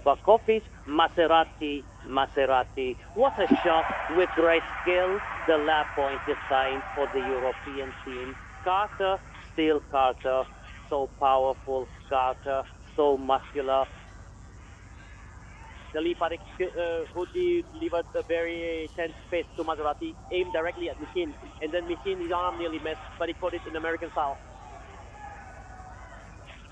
Bakovic, Maserati. What a shot with great skill. The lap point is signed for the European team. Carter, still Carter. So powerful, Carter. So muscular. Dalipegi who delivered a very tense pace to Maserati, aimed directly at Mishkin, and then Mishkin, his arm nearly missed, but he caught it in American style.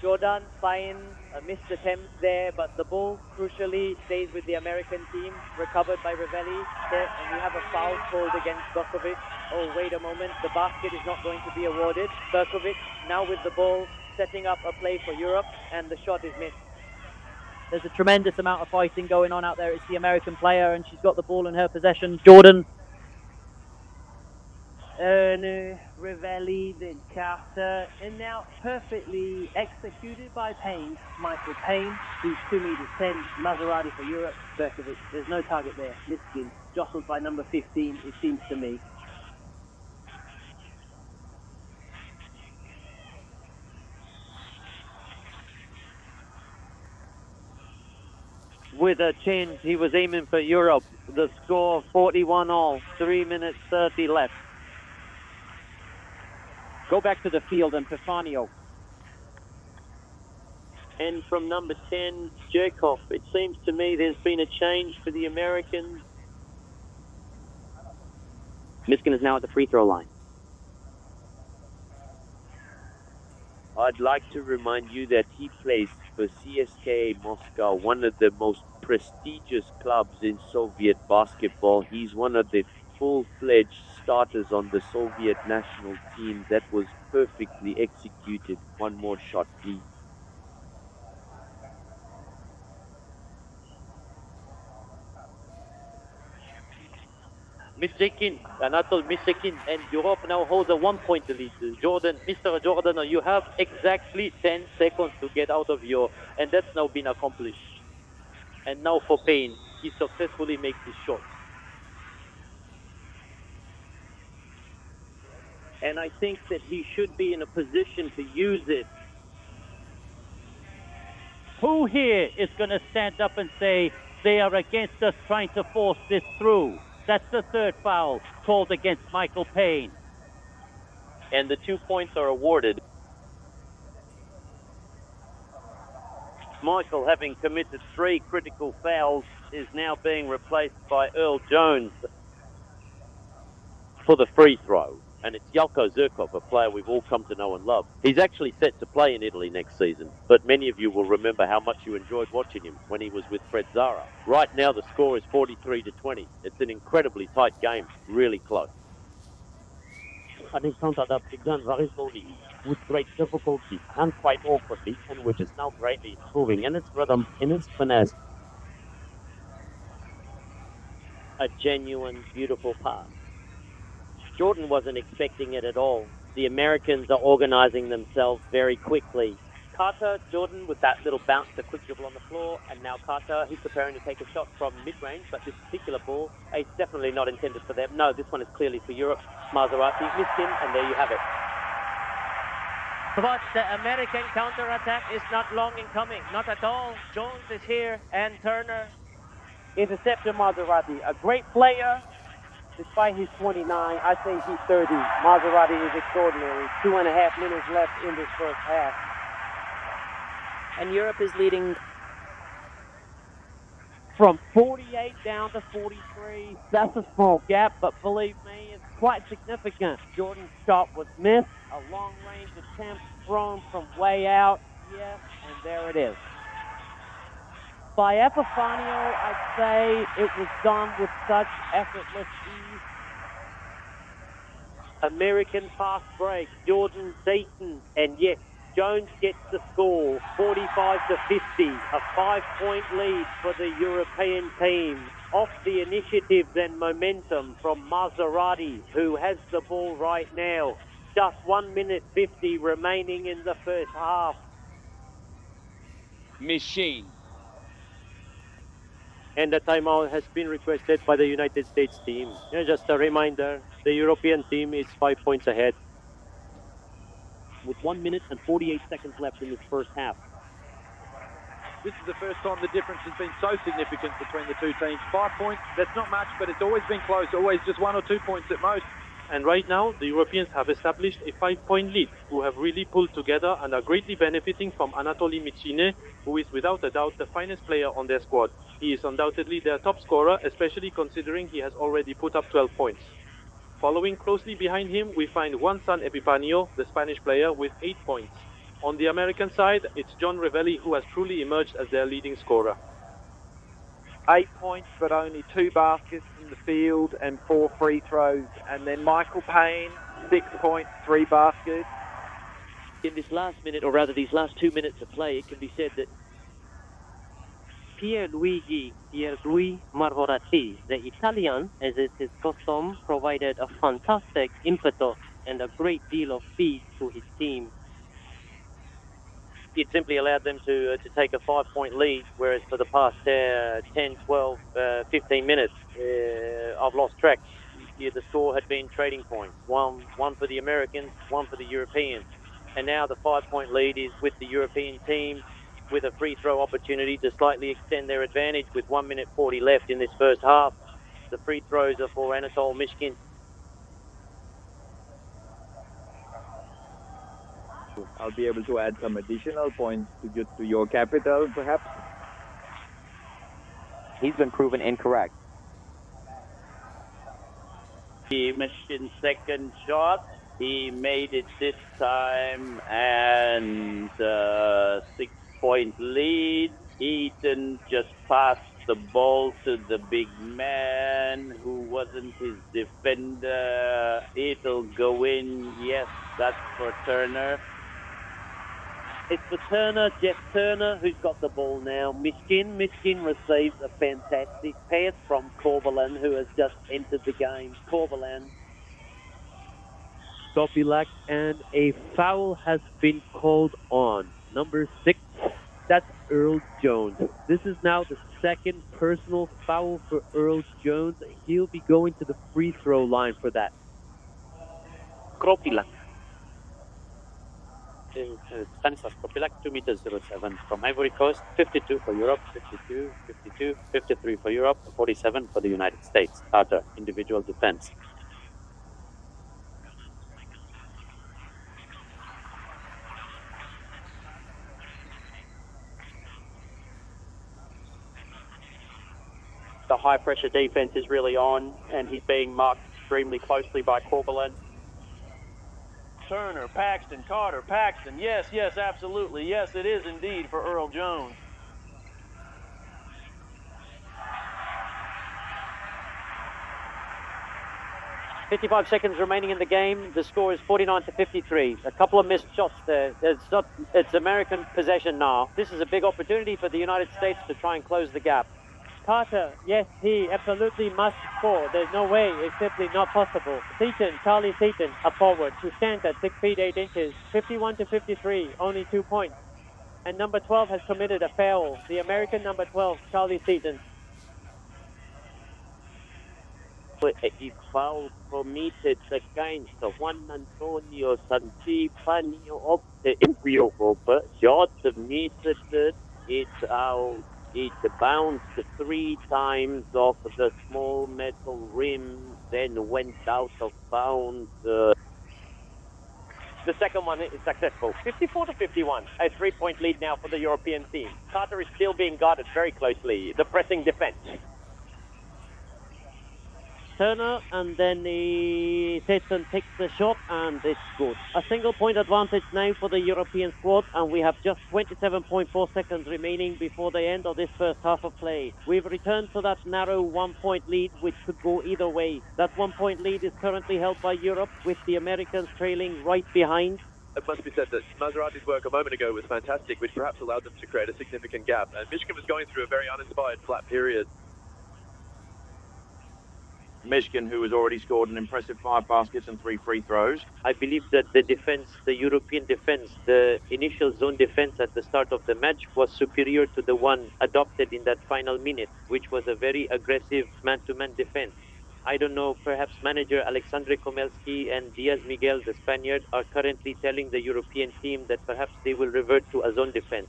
Jordan finds a missed attempt there, but the ball crucially stays with the American team, recovered by Revelli, and we have a foul called against Berkovic. Oh, wait a moment, the basket is not going to be awarded. Berkovic now with the ball, setting up a play for Europe, and the shot is missed. There's a tremendous amount of fighting going on out there. It's the American player, and she's got the ball in her possession. Jordan. Revelli, then Carter, and now perfectly executed by Payne. Michael Payne, who's 2 meters 10, Maserati for Europe, Berkovic. There's no target there. Mishkin, jostled by number 15, it seems to me. With a change, he was aiming for Europe. The score 41 all, 3 minutes 30 left. Go back to the field and Epifanio. And from number 10, Jerkov, it seems to me there's been a change for the Americans. Mishkin is now at the free throw line. I'd like to remind you that he plays for CSKA Moscow, one of the most prestigious clubs in Soviet basketball. He's one of the full-fledged starters on the Soviet national team. That was perfectly executed. One more shot, please. Mishkin, Anatoli Myshkin, and Europe now holds a 1-point lead. Mr. Jordan, you have exactly 10 seconds to get out of your, and that's now been accomplished. And now for Payne, he successfully makes his shot. And I think that he should be in a position to use it. Who here is going to stand up and say they are against us trying to force this through? That's the third foul called against Michael Payne. And the 2 points are awarded. Michael, having committed 3 critical fouls, is now being replaced by Earl Jones For the free throw. And it's Jelko Zirkov, a player we've all come to know and love. He's actually set to play in Italy next season, but many of you will remember how much you enjoyed watching him when he was with Fred Zara. Right now the score is 43-20. It's an incredibly tight game, really close. An encounter that began very slowly, with great difficulty, and quite awkwardly, and which is now greatly improving in its rhythm, in its finesse. A genuine, beautiful pass. Jordan wasn't expecting it at all. The Americans are organizing themselves very quickly. Carter, Jordan with that little bounce, the quick dribble on the floor, and now Carter, he's preparing to take a shot from mid-range, but this particular ball is definitely not intended for them. No, this one is clearly for Europe. Maserati, Mishkin, and there you have it. But the American counterattack is not long in coming, not at all. Jones is here, and Turner. Interception, Maserati, a great player. Despite his 29, I say he's 30. Maserati is extraordinary. 2.5 minutes left in this first half. And Europe is leading from 48 down to 43. That's a small gap, but believe me, it's quite significant. Jordan's shot was missed. A long-range attempt thrown from way out. Yes, and there it is. By Epifanio, I'd say it was done with such effortless ease. American fast break, Jordan Dayton, and yes, Jones gets the score, 45-50, a 5-point lead for the European team. Off the initiative and momentum from Maserati, who has the ball right now. Just 1 minute 50 remaining in the first half. Mishkin. And the timeout has been requested by the United States team. Just a reminder, the European team is 5 points ahead. With 1 minute and 48 seconds left in this first half. This is the first time the difference has been so significant between the two teams. 5 points, that's not much, but it's always been close, always just 1 or 2 points at most. And right now, the Europeans have established a 5-point lead, who have really pulled together and are greatly benefiting from Anatoli Myshkin, who is without a doubt the finest player on their squad. He is undoubtedly their top scorer, especially considering he has already put up 12 points. Following closely behind him, we find San Epifanio, the Spanish player, with 8 points. On the American side, it's John Revelli who has truly emerged as their leading scorer. 8 points, but only 2 baskets from the field and 4 free throws. And then Michael Payne, 6 points, 3 baskets. In this last minute, or rather these last 2 minutes of play, it can be said that Pierluigi Marvorati, the Italian, as is his custom, provided a fantastic impetus and a great deal of speed to his team. It simply allowed them to take a 5-point lead, whereas for the past 10, 12, 15 minutes, I've lost track. The score had been trading points. One for the Americans, 1 for the Europeans. And now the 5-point lead is with the European team, with a free throw opportunity to slightly extend their advantage with 1 minute 40 left in this first half. The free throws are for Anatoli Myshkin. I'll be able to add some additional points to your capital, perhaps. He's been proven incorrect. Mishkin's second shot. He made it this time, and 6-point lead. Eaton just passed the ball to the big man who wasn't his defender. It'll go in. Yes, that's for Turner. It's for Turner, Jeff Turner, who's got the ball now. Mishkin receives a fantastic pass from Corbalan, who has just entered the game. Corbalan. Kopilak, and a foul has been called on. Number 6, that's Earl Jones. This is now the second personal foul for Earl Jones. He'll be going to the free throw line for that. Kopilak. Stanislas Kopilak, 2 meters 07 from Ivory Coast, 52 for Europe, 52, 52, 53 for Europe, 47 for the United States. Carter, individual defense. The high pressure defense is really on, and he's being marked extremely closely by Corbalan. Turner, Paxton, Carter, Paxton. Yes, absolutely. Yes, it is indeed for Earl Jones. .55 seconds remaining in the game. The score is 49-53. A couple of missed shots there. It's American possession now. This is a big opportunity for the United States to try and close the gap. Carter, yes, he absolutely must score. There's no way. It's simply not possible. Seaton, Charlie Seaton, a forward who stands at 6 feet 8 inches. 51-53, only 2 points. And number 12 has committed a foul. The American number 12, Charlie Seaton. A foul committed against Juan Antonio San Epifanio of the Europa. Shot submitted. It's out. It bounced 3 times off the small metal rim, then went out of bounds. The second one is successful. 54-51, a 3-point lead now for the European team. Carter is still being guarded very closely. The pressing defense. Turner, and then Seaton takes the shot, and it's good. A single-point advantage now for the European squad, and we have just 27.4 seconds remaining before the end of this first half of play. We've returned to that narrow 1-point lead, which could go either way. That 1-point lead is currently held by Europe, with the Americans trailing right behind. It must be said that Maserati's work a moment ago was fantastic, which perhaps allowed them to create a significant gap. And Mishkin was going through a very uninspired flat period. Mishkin, who has already scored an impressive 5 baskets and 3 free throws. I believe that the defense, the European defense, the initial zone defense at the start of the match was superior to the one adopted in that final minute, which was a very aggressive man-to-man defense. I don't know, perhaps manager Alexandre Komelski and Diaz Miguel, the Spaniard, are currently telling the European team that perhaps they will revert to a zone defense.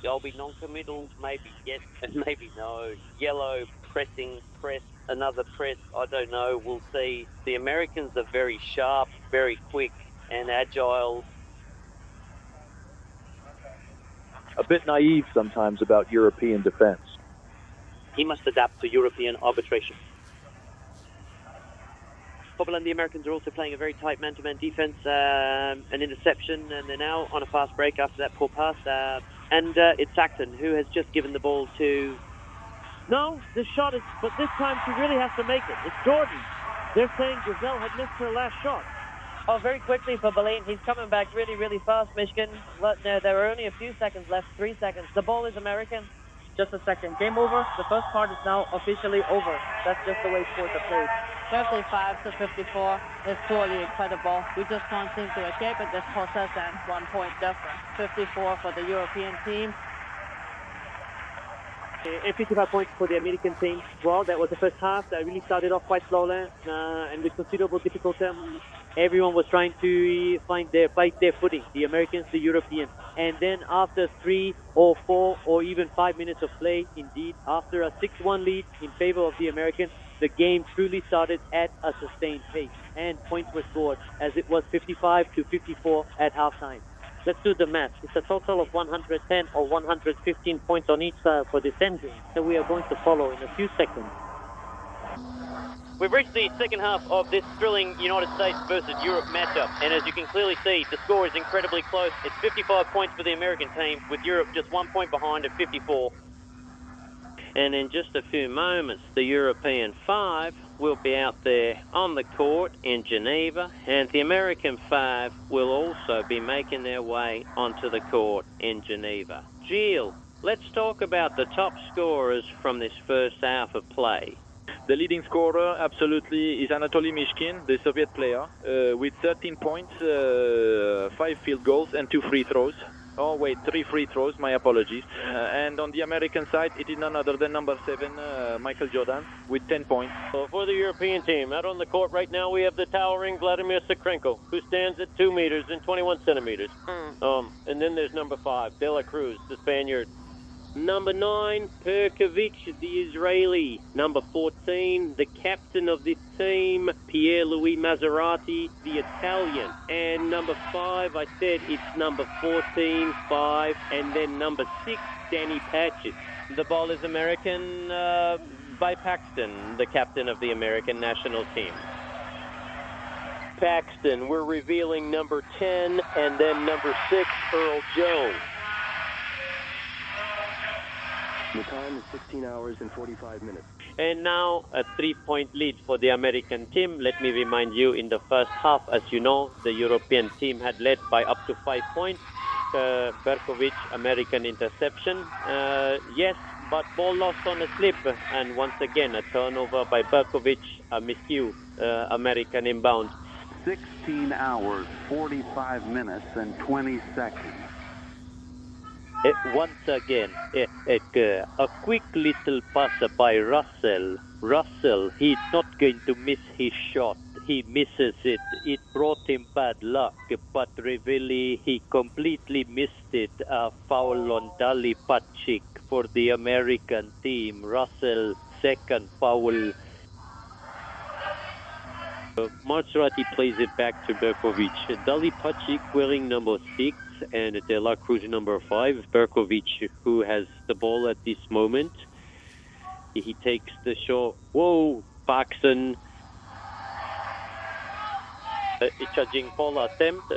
There'll be non-committal, maybe yes and maybe no. Yellow, pressing, press, another press, I don't know, we'll see. The Americans are very sharp, very quick and agile. A bit naive sometimes about European defense. He must adapt to European arbitration. Corbalan, the Americans are also playing a very tight man-to-man defense, an interception, and they're now on a fast break after that poor pass. And it's Paxton who has just given the ball to... No, this shot is, but this time she really has to make it. It's Jordan. They're saying Giselle had missed her last shot. Oh, very quickly for Berlin. He's coming back really, really fast, Mishkin. There are only a few seconds left, 3 seconds. The ball is American. Just a second. Game over. The first part is now officially over. That's just the way sports are played. 55 to 54 is totally incredible. We just can't seem to escape it. This possess and 1 point difference. 54 for the European team. 55 points for the American team. Well, that was the first half. That really started off quite slowly and with considerable difficulty. Everyone was trying to find their footing. The Americans, the Europeans. And then after 3 or 4 or even 5 minutes of play, indeed, after a 6-1 lead in favor of the Americans, the game truly started at a sustained pace. And points were scored as it was 55 to 54 at halftime. Let's do the math. It's a total of 110 or 115 points on each side for this ending that we are going to follow in a few seconds. We've reached the second half of this thrilling United States versus Europe matchup, and as you can clearly see, the score is incredibly close. It's 55 points for the American team, with Europe just 1 point behind at 54. And in just a few moments, the European 5 will be out there on the court in Geneva, and the American 5 will also be making their way onto the court in Geneva. Gilles, let's talk about the top scorers from this first half of play. The leading scorer, absolutely, is Anatoli Myshkin, the Soviet player, with 13 points, 5 field goals and 2 free throws. Oh, wait, 3 free throws, my apologies. And on the American side, it is none other than number 7, Michael Jordan, with 10 points. So for the European team, out on the court right now, we have the towering Vladimir Tkachenko, who stands at 2 meters and 21 centimeters. And then there's number 5, De La Cruz, the Spaniard. Number 9, Perkovic, the Israeli. Number 14, the captain of this team, Pierre-Louis Maserati, the Italian. And number 5, I said it's number 14, 5, and then number 6, Danny Patchett. The ball is American by Paxton, the captain of the American national team. Paxton, we're revealing number 10 and then number 6, Earl Jones. The time is 16 hours and 45 minutes. And now a 3-point lead for the American team. Let me remind you, in the first half, as you know, the European team had led by up to 5 points. Berkovic, American interception. Yes, but ball lost on a slip. And once again, a turnover by Berkovic, a miscue, American inbound. 16 hours, 45 minutes, and 20 seconds. Once again, a quick little pass by Russell. Russell, he's not going to miss his shot. He misses it. It brought him bad luck, but really he completely missed it. A foul on Dalipegi for the American team. Russell, second foul. Maserati plays it back to Berkovic. Dalipegi wearing number 6 and De La Cruz number 5. Berkovic, who has the ball at this moment. He takes the shot. Whoa, Paxton. Charging foul attempt.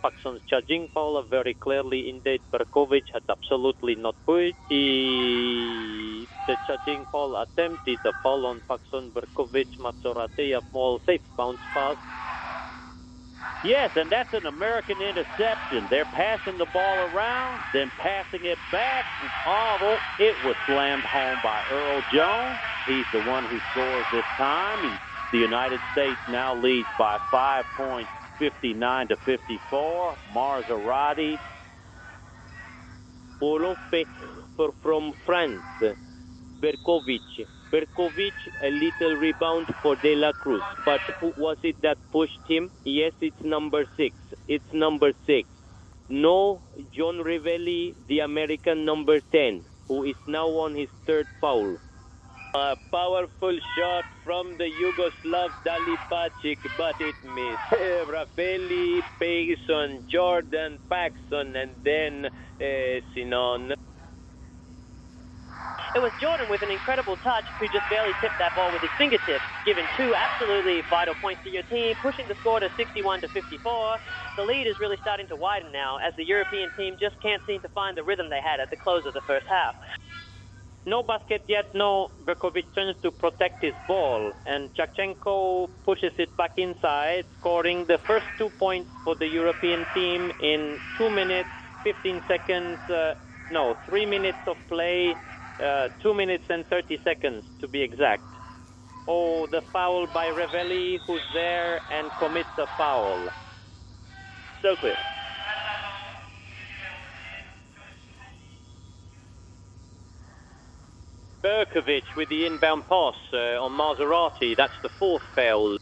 Paxton's charging foul very clearly indeed. Berkovic had absolutely not put. The charging foul attempt is a foul on Paxton. Berkovic, Maserati, a small safe bounce pass. Yes, and that's an American interception. They're passing the ball around, then passing it back. Oh, it was slammed home by Earl Jones. He's the one who scores this time. And the United States now leads by 5 points, 59-54. Maserati. Olofe from France. Berkovic, a little rebound for De La Cruz. But who was it that pushed him? Yes, it's number 6. It's number 6. No, John Rivelli, the American number 10, who is now on his third foul. A powerful shot from the Yugoslav Dalipegi, but it missed. Ravelli, Payson, Jordan, Paxton, and then Sinon. It was Jordan with an incredible touch who just barely tipped that ball with his fingertips, giving 2 absolutely vital points to your team, pushing the score to 61-54. The lead is really starting to widen now as the European team just can't seem to find the rhythm they had at the close of the first half. No basket yet, no. Berkovic turns to protect his ball, and Tkachenko pushes it back inside, scoring the first 2 points for the European team in 2 minutes, 15 seconds, 3 minutes of play, 2 minutes and 30 seconds to be exact. Oh, the foul by Ravelli, who's there and commits a foul. So clear. Berkovic with the inbound pass on Maserati. That's the 4th foul.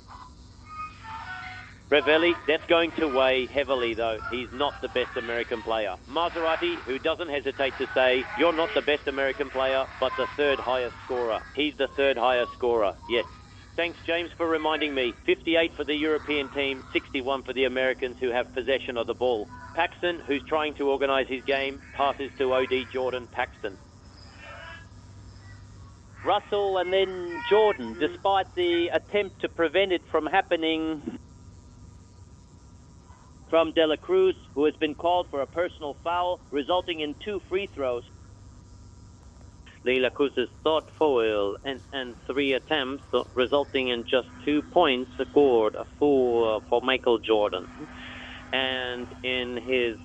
Ravelli, that's going to weigh heavily, though. He's not the best American player. Maserati, who doesn't hesitate to say, you're not the best American player, but the 3rd highest scorer. He's the 3rd highest scorer, yes. Thanks, James, for reminding me. 58 for the European team, 61 for the Americans who have possession of the ball. Paxton, who's trying to organize his game, passes to OD Jordan Paxton. Russell and then Jordan, despite the attempt to prevent it from happening From De La Cruz, who has been called for a personal foul, resulting in 2 free throws. De La Cruz's third foul and 3 attempts, resulting in just 2 points scored for Michael Jordan. And in his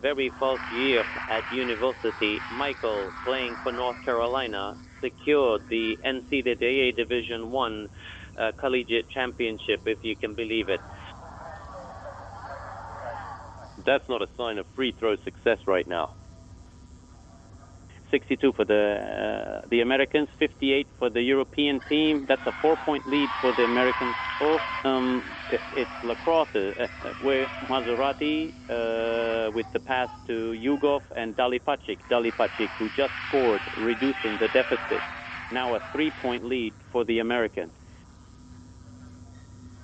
very first year at university, Michael, playing for North Carolina, secured the NCAA Division I collegiate championship, if you can believe it. That's not a sign of free throw success right now. 62 for the Americans, 58 for the European team. That's a 4-point lead for the Americans. It's lacrosse where Maserati with the pass to Yugov and Dalipegi, who just scored, reducing the deficit. Now a 3-point lead for the Americans.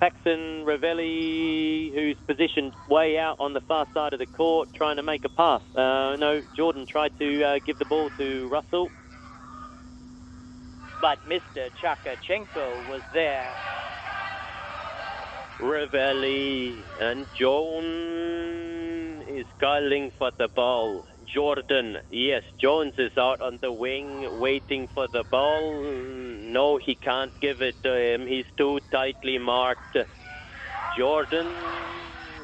Paxton, Ravelli, who's positioned way out on the far side of the court, trying to make a pass. No, Jordan tried to give the ball to Russell. But Mr. Tkachenko was there. Ravelli and Jones is calling for the ball. Jordan, yes, Jones is out on the wing waiting for the ball. No, he can't give it to him. He's too tightly marked. Jordan,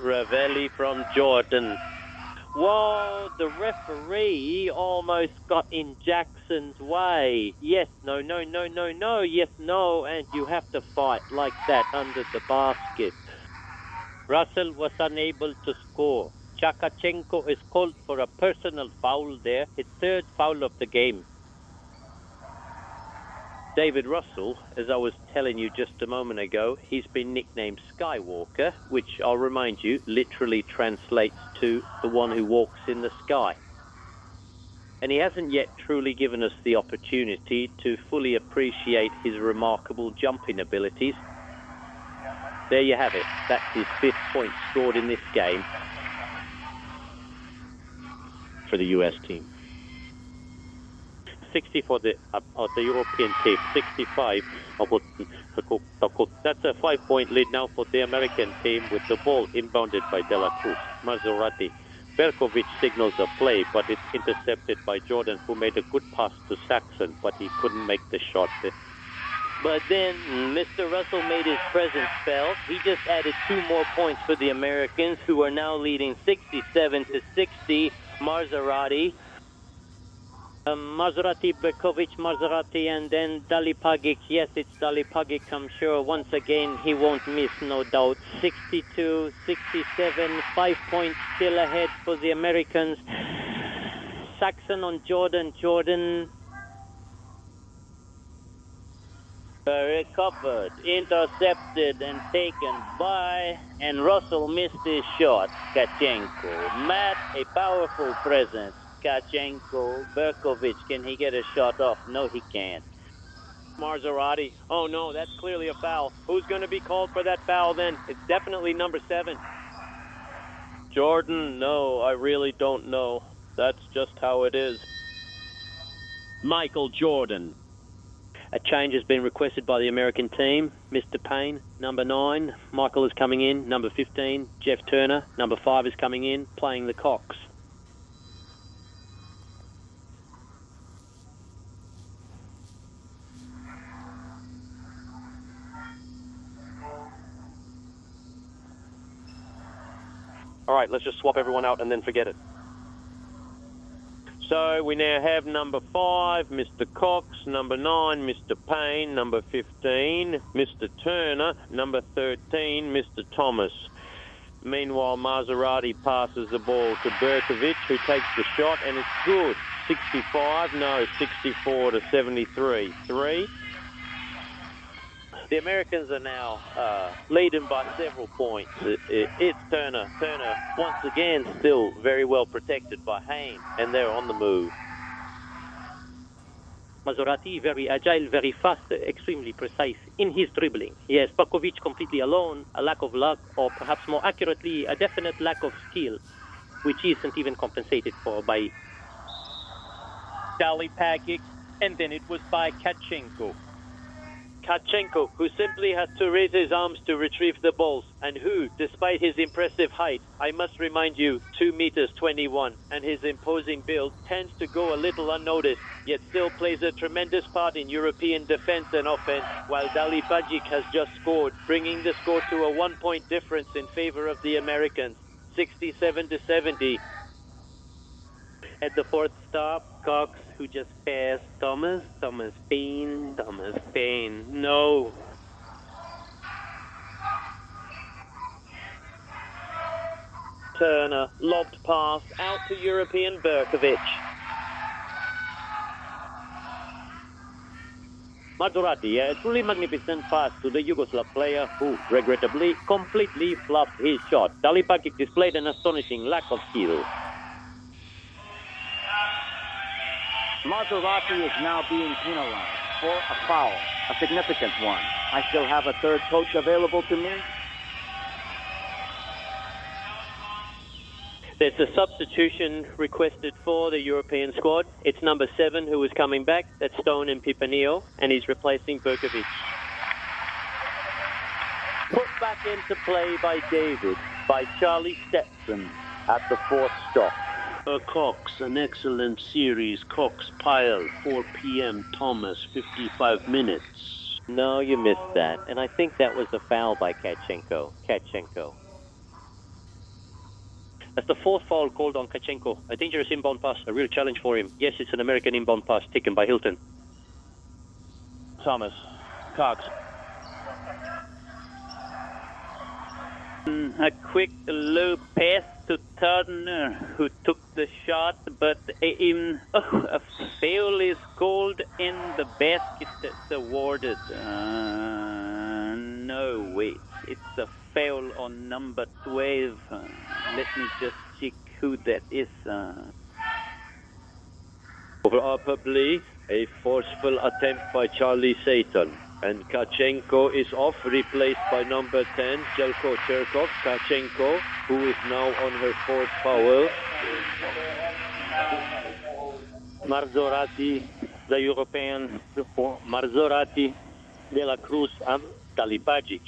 Ravelli from Jordan. Whoa, the referee almost got in Jackson's way. Yes, no, yes, no, and you have to fight like that under the basket. Russell was unable to score. Tkachenko is called for a personal foul there, his 3rd foul of the game. David Russell, as I was telling you just a moment ago, he's been nicknamed Skywalker, which I'll remind you literally translates to the one who walks in the sky. And he hasn't yet truly given us the opportunity to fully appreciate his remarkable jumping abilities. There you have it. That's his 5th point scored in this game for the US team. 60 for the European team, 65. That's a 5-point lead now for the American team with the ball inbounded by De La Cruz. Maserati. Berkovic signals a play, but it's intercepted by Jordan, who made a good pass to Saxon, but he couldn't make the shot. But then Mr. Russell made his presence felt. He just added 2 more points for the Americans, who are now leading 67-60. Maserati. Maserati, Berkovic, Maserati, and then Dalipegi. Yes, it's Dalipegi, I'm sure. Once again, he won't miss, no doubt. 62, 67, 5 points still ahead for the Americans. Saxon on Jordan. Jordan. Recovered, intercepted, and taken by, and Russell missed his shot. Tkachenko. Matt, a powerful presence. Tkachenko, Berkovic, can he get a shot off? No, he can't. Maserati. Oh no, that's clearly a foul. Who's going to be called for that foul then? It's definitely number 7. Jordan, no, I really don't know. That's just how it is. Michael Jordan. A change has been requested by the American team. Mr. Payne, number 9. Michael is coming in. Number 15. Jeff Turner, number 5, is coming in, playing the Cox. All right, let's just swap everyone out and then forget it. So we now have number 5, Mr. Cox, number 9, Mr. Payne, number 15, Mr. Turner, number 13, Mr. Thomas. Meanwhile, Maserati passes the ball to Berkovic, who takes the shot, and it's good. 64-73. 3. The Americans are now leading by several points. It's Turner. Turner, once again, still very well protected by Hain, and they're on the move. Maserati, very agile, very fast, extremely precise in his dribbling. Yes, Berkovic completely alone, a lack of luck, or perhaps more accurately, a definite lack of skill, which isn't even compensated for by Dalipegi, and then it was by Tkachenko. Tkachenko, who simply has to raise his arms to retrieve the balls, and who, despite his impressive height, I must remind you, 2 meters 21, and his imposing build, tends to go a little unnoticed, yet still plays a tremendous part in European defense and offense, while Dalipegi has just scored, bringing the score to a 1-point difference in favor of the Americans, 67-70. At the 4th stop, Cox, who just passed Thomas Payne. No. Turner, lobbed pass out to European Berkovic. Maserati, a truly magnificent pass to the Yugoslav player who, regrettably, completely fluffed his shot. Dalipegi displayed an astonishing lack of skill. Maserati is now being penalized for a foul, a significant one. I still have a third coach available to me. There's a substitution requested for the European squad. It's number 7 who is coming back. That's Stone and Pipanio, and he's replacing Berkovic. Put back into play by David, by Charlie Stetson at the 4th stop. Cox, an excellent series. Cox Pyle, 4 p.m. Thomas, 55 minutes. No, you missed that. And I think that was a foul by Tkachenko. That's the 4th foul called on Tkachenko. A dangerous inbound pass, a real challenge for him. Yes, it's an American inbound pass taken by Hilton. Thomas, Cox. A quick low pass to Turner, who took the shot, but a foul is called in the basket that's awarded. No, wait. It's a foul on number 12. Let me just check who that is. Probably a forceful attempt by Charlie Satan. And Tkachenko is off, replaced by number 10, Jelko Cherkov. Tkachenko, who is now on her 4th foul. Maserati, the European, Maserati, De La Cruz, and Dalipegi.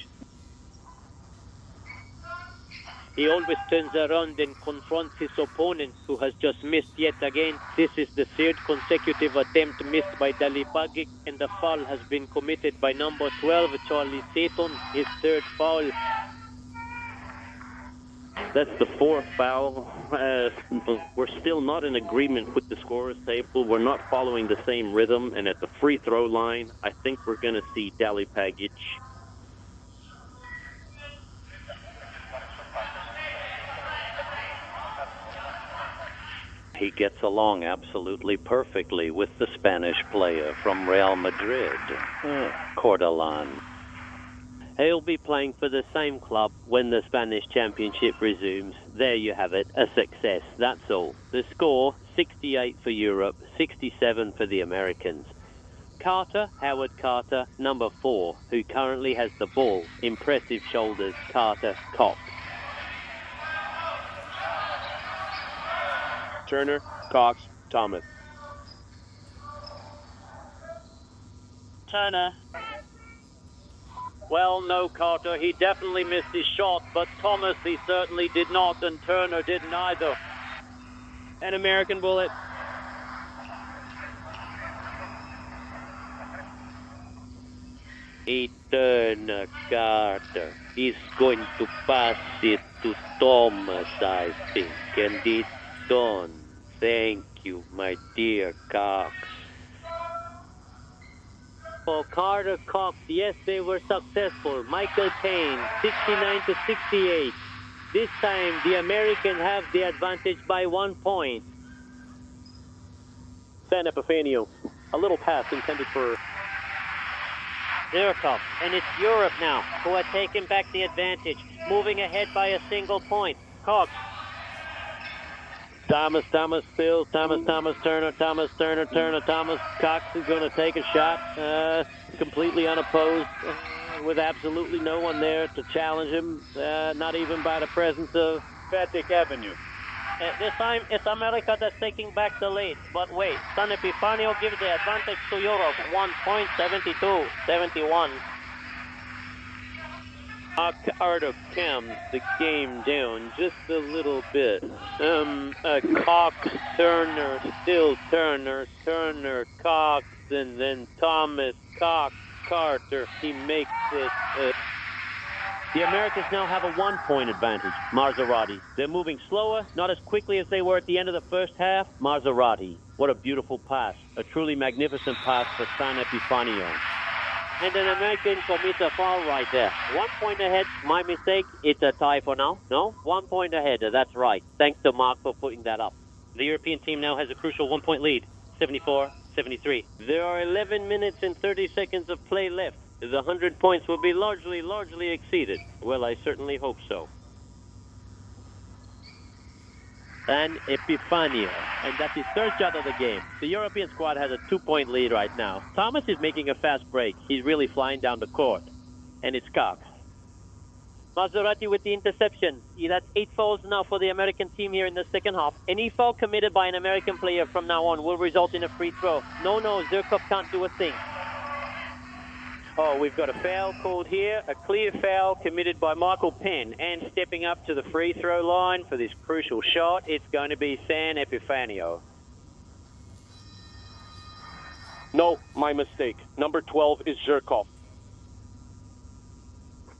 He always turns around and confronts his opponent, who has just missed yet again. This is the third consecutive attempt missed by Dalipegi, and the foul has been committed by number 12, Charlie Seton, his third foul. That's the fourth foul. We're still not in agreement with the scorer's table. We're not following the same rhythm. And at the free throw line, I think we're going to see Dalipegi. He gets along absolutely perfectly with the Spanish player from Real Madrid, Corbalan. He'll be playing for the same club when the Spanish Championship resumes. There you have it, a success, that's all. The score, 68 for Europe, 67 for the Americans. Carter, Howard Carter, number 4, who currently has the ball. Impressive shoulders, Carter, Cox. Turner, Cox, Thomas. Turner. Well, no, Carter, he definitely missed his shot, but Thomas, he certainly did not, and Turner didn't either. An American bullet. Turner, Carter. He's going to pass it to Thomas, I think, and it's done. Thank you, my dear Cox. For Carter, Cox, yes, they were successful. Michael Payne, 69 to 68. This time, the Americans have the advantage by 1 point. San Epifanio, a little pass intended for Zirkov, and it's Europe now who are taking back the advantage, moving ahead by a single point. Cox. Thomas, Phil, Thomas, Turner, Thomas. Cox is going to take a shot, completely unopposed, with absolutely no one there to challenge him, not even by the presence of Fatik Avenue. This time, it's America that's taking back the lead. But wait, San Epifanio gives the advantage to Europe. 1 point, 72-71. Carter calms the game down just a little bit. Cox, Turner, still Turner, Cox, and then Thomas, Cox, Carter. He makes it. The Americans now have a 1 point advantage. Maserati. They're moving slower, not as quickly as they were at the end of the first half. Maserati. What a beautiful pass. A truly magnificent pass for San Epifanio. And an American commits a foul right there. 1 point ahead. My mistake. It's a tie for now. No? 1 point ahead. That's right. Thanks to Mark for putting that up. The European team now has a crucial 1 point lead. 74-73. There are 11 minutes and 30 seconds of play left. The 100 points will be largely exceeded. Well, I certainly hope so. San Epifanio, and that's his third shot of the game. The European squad has a 2 point lead right now. Thomas is making a fast break. He's really flying down the court. And it's Cox. Maserati with the interception. That's 8 fouls now for the American team here in the second half. Any foul committed by an American player from now on will result in a free throw. No, Zirkov can't do a thing. Oh, we've got a foul called here, a clear foul committed by Michael Penn. And stepping up to the free throw line for this crucial shot, it's going to be San Epifanio. No, my mistake. Number 12 is Zirkov.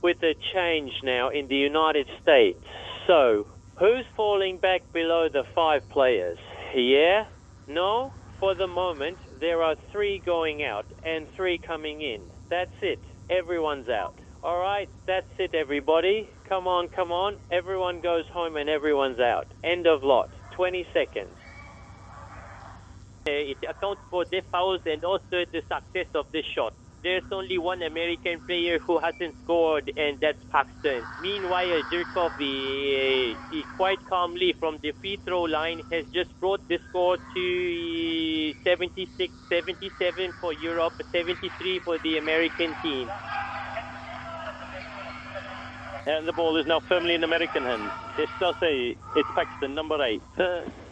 With a change now in the United States. So, who's falling back below the 5 players? Yeah? No? For the moment, there are 3 going out and 3 coming in. That's it. Everyone's out. All right, that's it, everybody. Come on. Everyone goes home and everyone's out. End of lot. 20 seconds. It accounts for the fouls and also the success of this shot. There's only one American player who hasn't scored, and that's Paxton. Meanwhile, Zirkov, he quite calmly from the free throw line has just brought the score to 76-77 for Europe, 73 for the American team. And the ball is now firmly in American hands. It's Paxton, number 8.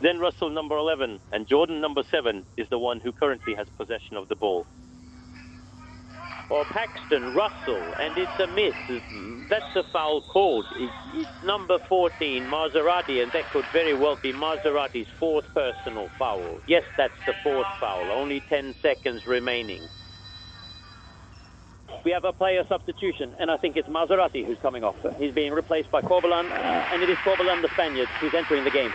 Then Russell, number 11. And Jordan, number 7, is the one who currently has possession of the ball. or Paxton, Russell, and it's a miss. That's a foul called. It's number 14, Maserati, and that could very well be Maserati's fourth personal foul. Yes, that's the fourth foul. Only 10 seconds remaining. We have a player substitution, and I think it's Maserati who's coming off. He's being replaced by Corbalan, and it is Corbalan, the Spaniard, who's entering the game.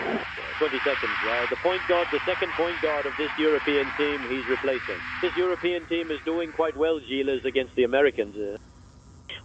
20 seconds. The point guard, the second point guard of this European team, he's replacing. This European team is doing quite well, Gilles, against the Americans.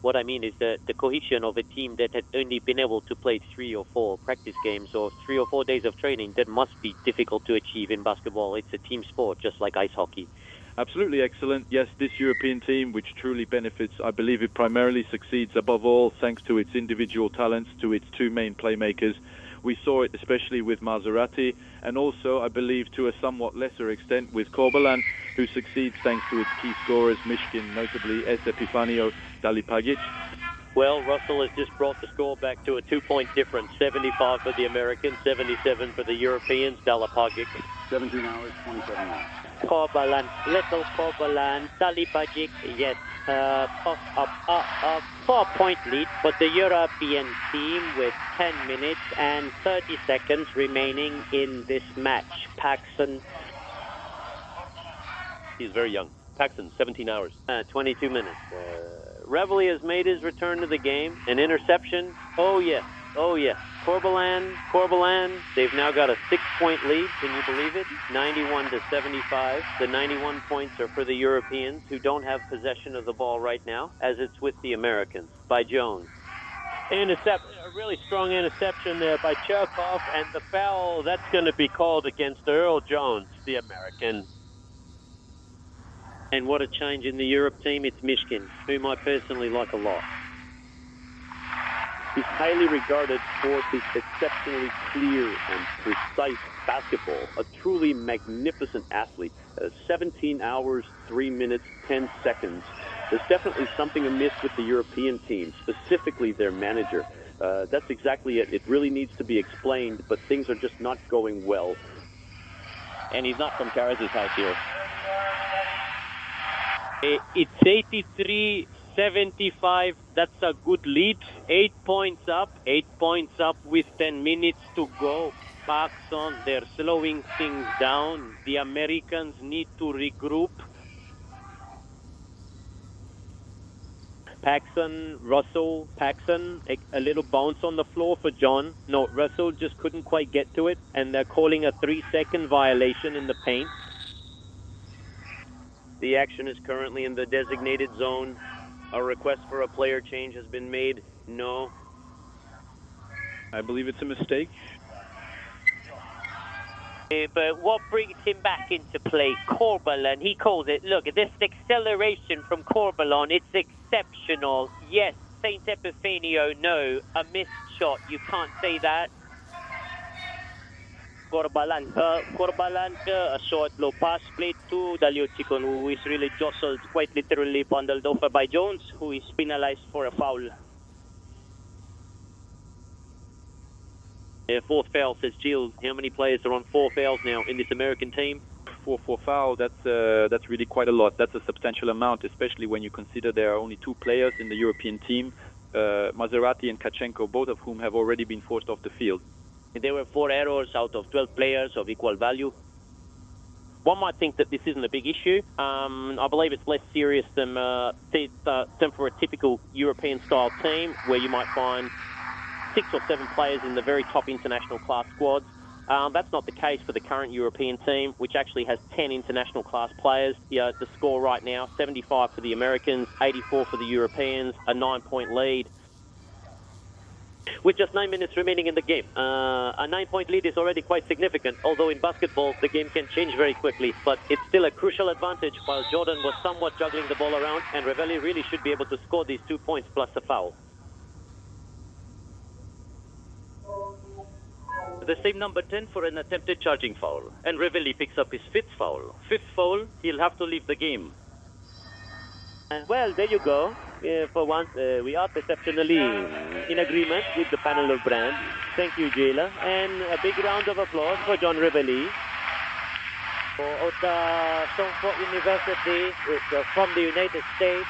What I mean is the cohesion of a team that had only been able to play 3 or 4 practice games or 3 or 4 days of training, that must be difficult to achieve in basketball. It's a team sport, just like ice hockey. Absolutely excellent. Yes, this European team, which truly benefits, I believe it primarily succeeds above all thanks to its individual talents, to its two main playmakers. We saw it especially with Maserati, and also, I believe, to a somewhat lesser extent with Corbalan, who succeeds thanks to its key scorers, Mishkin, notably San Epifanio, Dalipegi. Well, Russell has just brought the score back to a 2-point difference. 75 for the Americans, 77 for the Europeans. Dalipegi. 17 hours, 27 minutes. Corbalan, little Corbalan, Dalipegi, yes, 4-point lead for the European team with 10 minutes and 30 seconds remaining in this match. Paxton. He's very young. Paxton, 17 hours. 22 minutes. Reveille has made his return to the game. An interception. Oh, yes. Oh, yes. Corbalan. They've now got a 6-point lead. Can you believe it? 91-75. The 91 points are for the Europeans, who don't have possession of the ball right now, as it's with the Americans, by Jones. A really strong interception there by Cherkov, and the foul, that's going to be called against Earl Jones, the American. And what a change in the Europe team. It's Mishkin, whom I personally like a lot. He's highly regarded for his exceptionally clear and precise basketball. A truly magnificent athlete. 17 hours, 3 minutes, 10 seconds. There's definitely something amiss with the European team, specifically their manager. That's exactly it. It really needs to be explained, but things are just not going well. And he's not from Karaz's house here. It's 83-75. That's a good lead. 8 points up with 10 minutes to go. Paxton, they're slowing things down. The Americans need to regroup. Russell, Paxton, a little bounce on the floor for John. No, Russell just couldn't quite get to it, and they're calling a 3-second violation in the paint. The action is currently in the designated zone. A request for a player change has been made. No. I believe it's a mistake. But what brings him back into play? Corbalan, he calls it. Look, this acceleration from Corbalan, it's exceptional. Yes, San Epifanio, no. A missed shot, you can't say that. Corbalan, a short low pass played to Dalipegi, who is really jostled, quite literally bundled over by Jones, who is penalized for a foul. Fourth foul, says Gilles. How many players are on 4 fouls now in this American team? 4 foul, that's really quite a lot. That's a substantial amount, especially when you consider there are only 2 players in the European team, Maserati and Tkachenko, both of whom have already been forced off the field. There were 4 errors out of 12 players of equal value. One might think that this isn't a big issue. I believe it's less serious than for a typical European-style team, where you might find 6 or 7 players in the very top international class squads. That's not the case for the current European team, which actually has 10 international class players. The score right now, 75 for the Americans, 84 for the Europeans, a 9-point lead. With just 9 minutes remaining in the game. A 9-point lead is already quite significant, although in basketball the game can change very quickly. But it's still a crucial advantage, while Jordan was somewhat juggling the ball around, and Reveille really should be able to score these 2 points plus a foul. The same number 10 for an attempted charging foul, and Reveille picks up his 5th foul. 5th foul, he'll have to leave the game. Well, there you go. For once, we are perceptionally in agreement with the panel of brands. Thank you, Jayla. And a big round of applause for John Reveille Of the Stanford University from the United States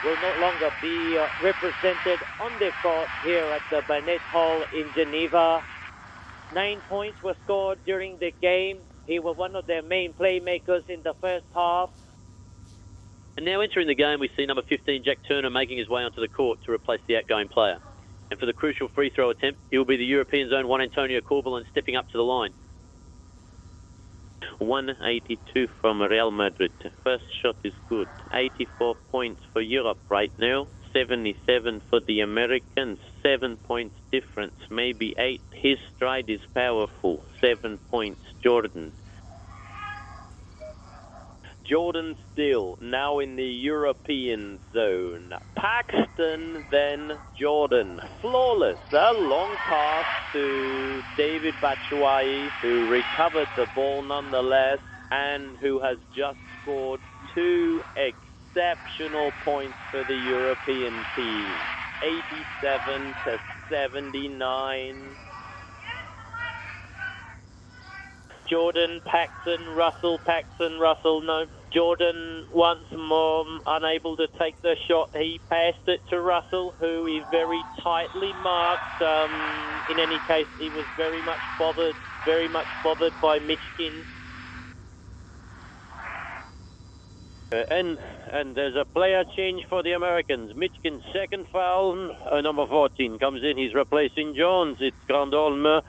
will no longer be represented on the court here at the Barnett Hall in Geneva. 9 points were scored during the game. He was one of their main playmakers in the first half. And now entering the game, we see number 15, Jack Turner, making his way onto the court to replace the outgoing player. And for the crucial free throw attempt, he will be the European Zone 1 Antonio Corbalan stepping up to the line. 182 from Real Madrid. First shot is good. 84 points for Europe right now. 77 for the Americans. 7 points difference, maybe 8. His stride is powerful. 7 points, Jordan. Jordan still, now in the European zone. Paxton, then Jordan. Flawless. A long pass to David Batshuayi, who recovered the ball nonetheless, and who has just scored 2 exceptional points for the European team. 87 to 79. Jordan, Paxton, Russell, no. Jordan once more unable to take the shot. He passed it to Russell, who is very tightly marked. In any case, he was very much bothered by Mishkin. And there's a player change for the Americans. Mishkin's second foul, number 14 comes in. He's replacing Jones. It's Grandolme.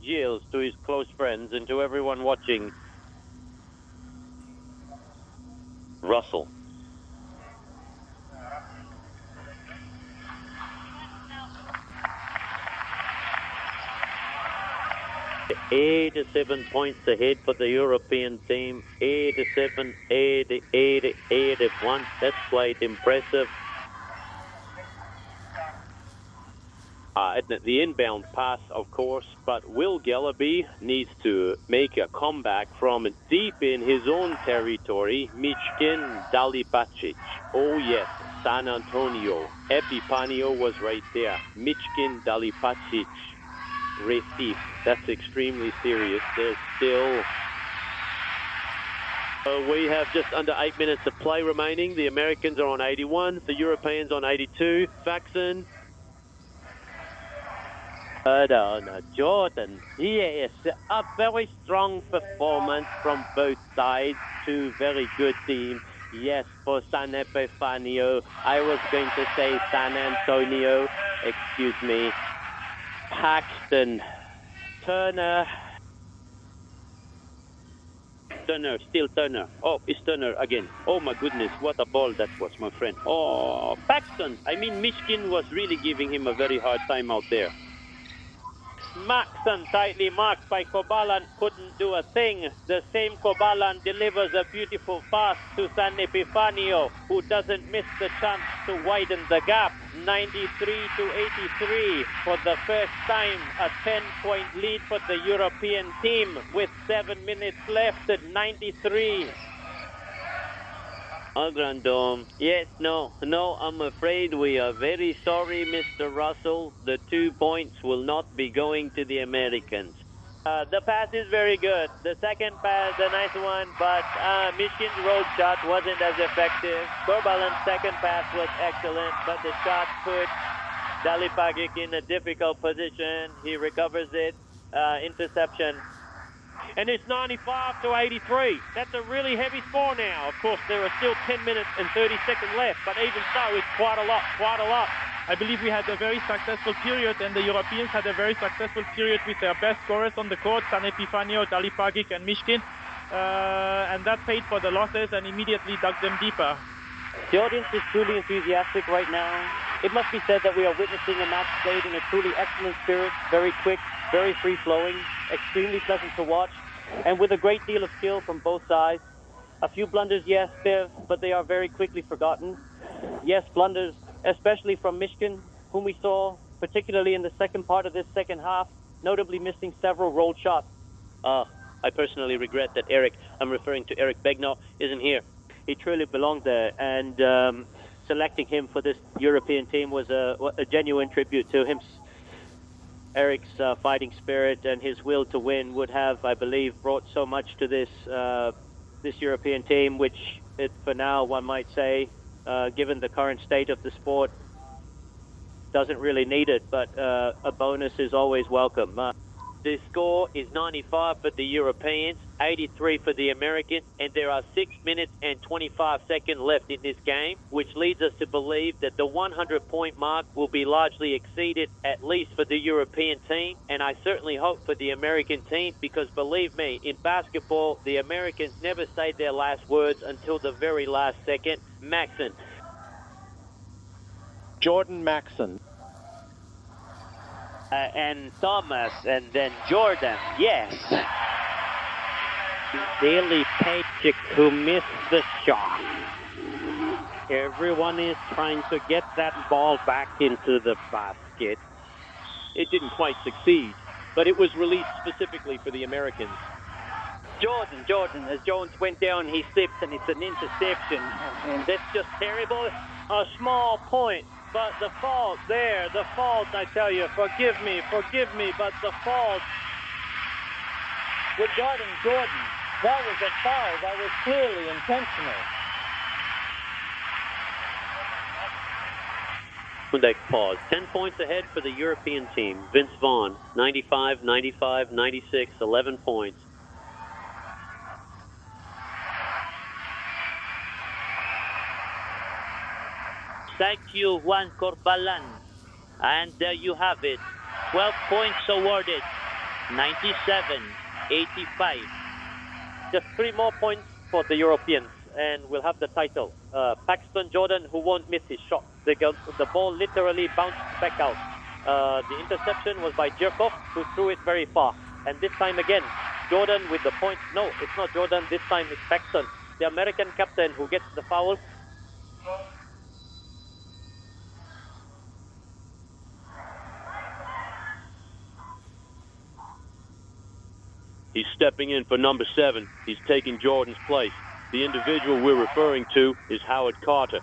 Yields to his close friends and to everyone watching. Russell. Eight to 7 points ahead for the European team. 87, 80, 80, 81. That's quite impressive. The inbound pass, of course, but Will Gellaby needs to make a comeback from deep in his own territory. Mishkin, Dalipegi. Oh yes, San Antonio. Epifanio was right there. Mishkin, Dalipegi. Receive. That's extremely serious. There's still... We have just under 8 minutes of play remaining. The Americans are on 81, the Europeans on 82. Paxton. Jordan, yes, a very strong performance from both sides. Two very good teams. Yes, for San Epifanio. I was going to say San Antonio. Excuse me. Paxton. Turner. Still Turner. Oh, it's Turner again. Oh my goodness, what a ball that was, my friend. Oh, Paxton. I mean, Mishkin was really giving him a very hard time out there. Paxton tightly marked by Corbalan, couldn't do a thing. The same Corbalan delivers a beautiful pass to San Epifanio, who doesn't miss the chance to widen the gap. 93 to 83 for the first time, a 10-point lead for the European team with 7 minutes left at 93. Grandom. Yes, no, I'm afraid we are very sorry, Mr. Russell. The 2 points will not be going to the Americans. The pass is very good. The second pass, a nice one, but Mishkin's road shot wasn't as effective. Corbalan's second pass was excellent, but the shot put Dalipegi in a difficult position. He recovers it. Interception. And it's 95 to 83. That's a really heavy score now. Of course, there are still 10 minutes and 30 seconds left, but even so, it's quite a lot. I believe we had a very successful period, and the Europeans had a very successful period with their best scorers on the court, San Epifanio, Dalipegi, and Mishkin. And that paid for the losses and immediately dug them deeper. The audience is truly enthusiastic right now. It must be said that we are witnessing a match played in a truly excellent spirit, very quick, very free-flowing, extremely pleasant to watch, and with a great deal of skill from both sides. A few blunders, yes, Bev, but they are very quickly forgotten. Yes, blunders, especially from Mishkin, whom we saw, particularly in the second part of this second half, notably missing several rolled shots. I personally regret that I'm referring to Eric Begnaud, isn't here. He truly belonged there, and selecting him for this European team was a genuine tribute to him. Eric's fighting spirit and his will to win would have, I believe, brought so much to this European team, which for now one might say, given the current state of the sport, doesn't really need it, but a bonus is always welcome. The score is 95 for the Europeans, 83 for the Americans, and there are 6 minutes and 25 seconds left in this game, which leads us to believe that the 100-point mark will be largely exceeded, at least for the European team, and I certainly hope for the American team, because believe me, in basketball, the Americans never say their last words until the very last second. Maxon. Jordan Maxon. And Thomas, and then Jordan, yes. Dalipegi who missed the shot. Everyone is trying to get that ball back into the basket. It didn't quite succeed, but it was released specifically for the Americans. Jordan, as Jones went down, he slipped, and it's an interception. And that's just terrible. A small point. But the fault there, I tell you, forgive me, but the fault. Regarding Jordan, that was a foul. That was clearly intentional. Pause. 10 points ahead for the European team. Vince Vaughn, 95, 95, 96, 11 points. Thank you, Juan Corbalan. And there you have it. 12 points awarded. 97, 85. Just 3 more points for the Europeans, and we'll have the title. Paxton Jordan, who won't miss his shot. The ball literally bounced back out. The interception was by Jerkov, who threw it very far. And this time again, Jordan with the point. No, it's not Jordan. This time it's Paxton, the American captain, who gets the foul. He's stepping in for number 7. He's taking Jordan's place. The individual we're referring to is Howard Carter.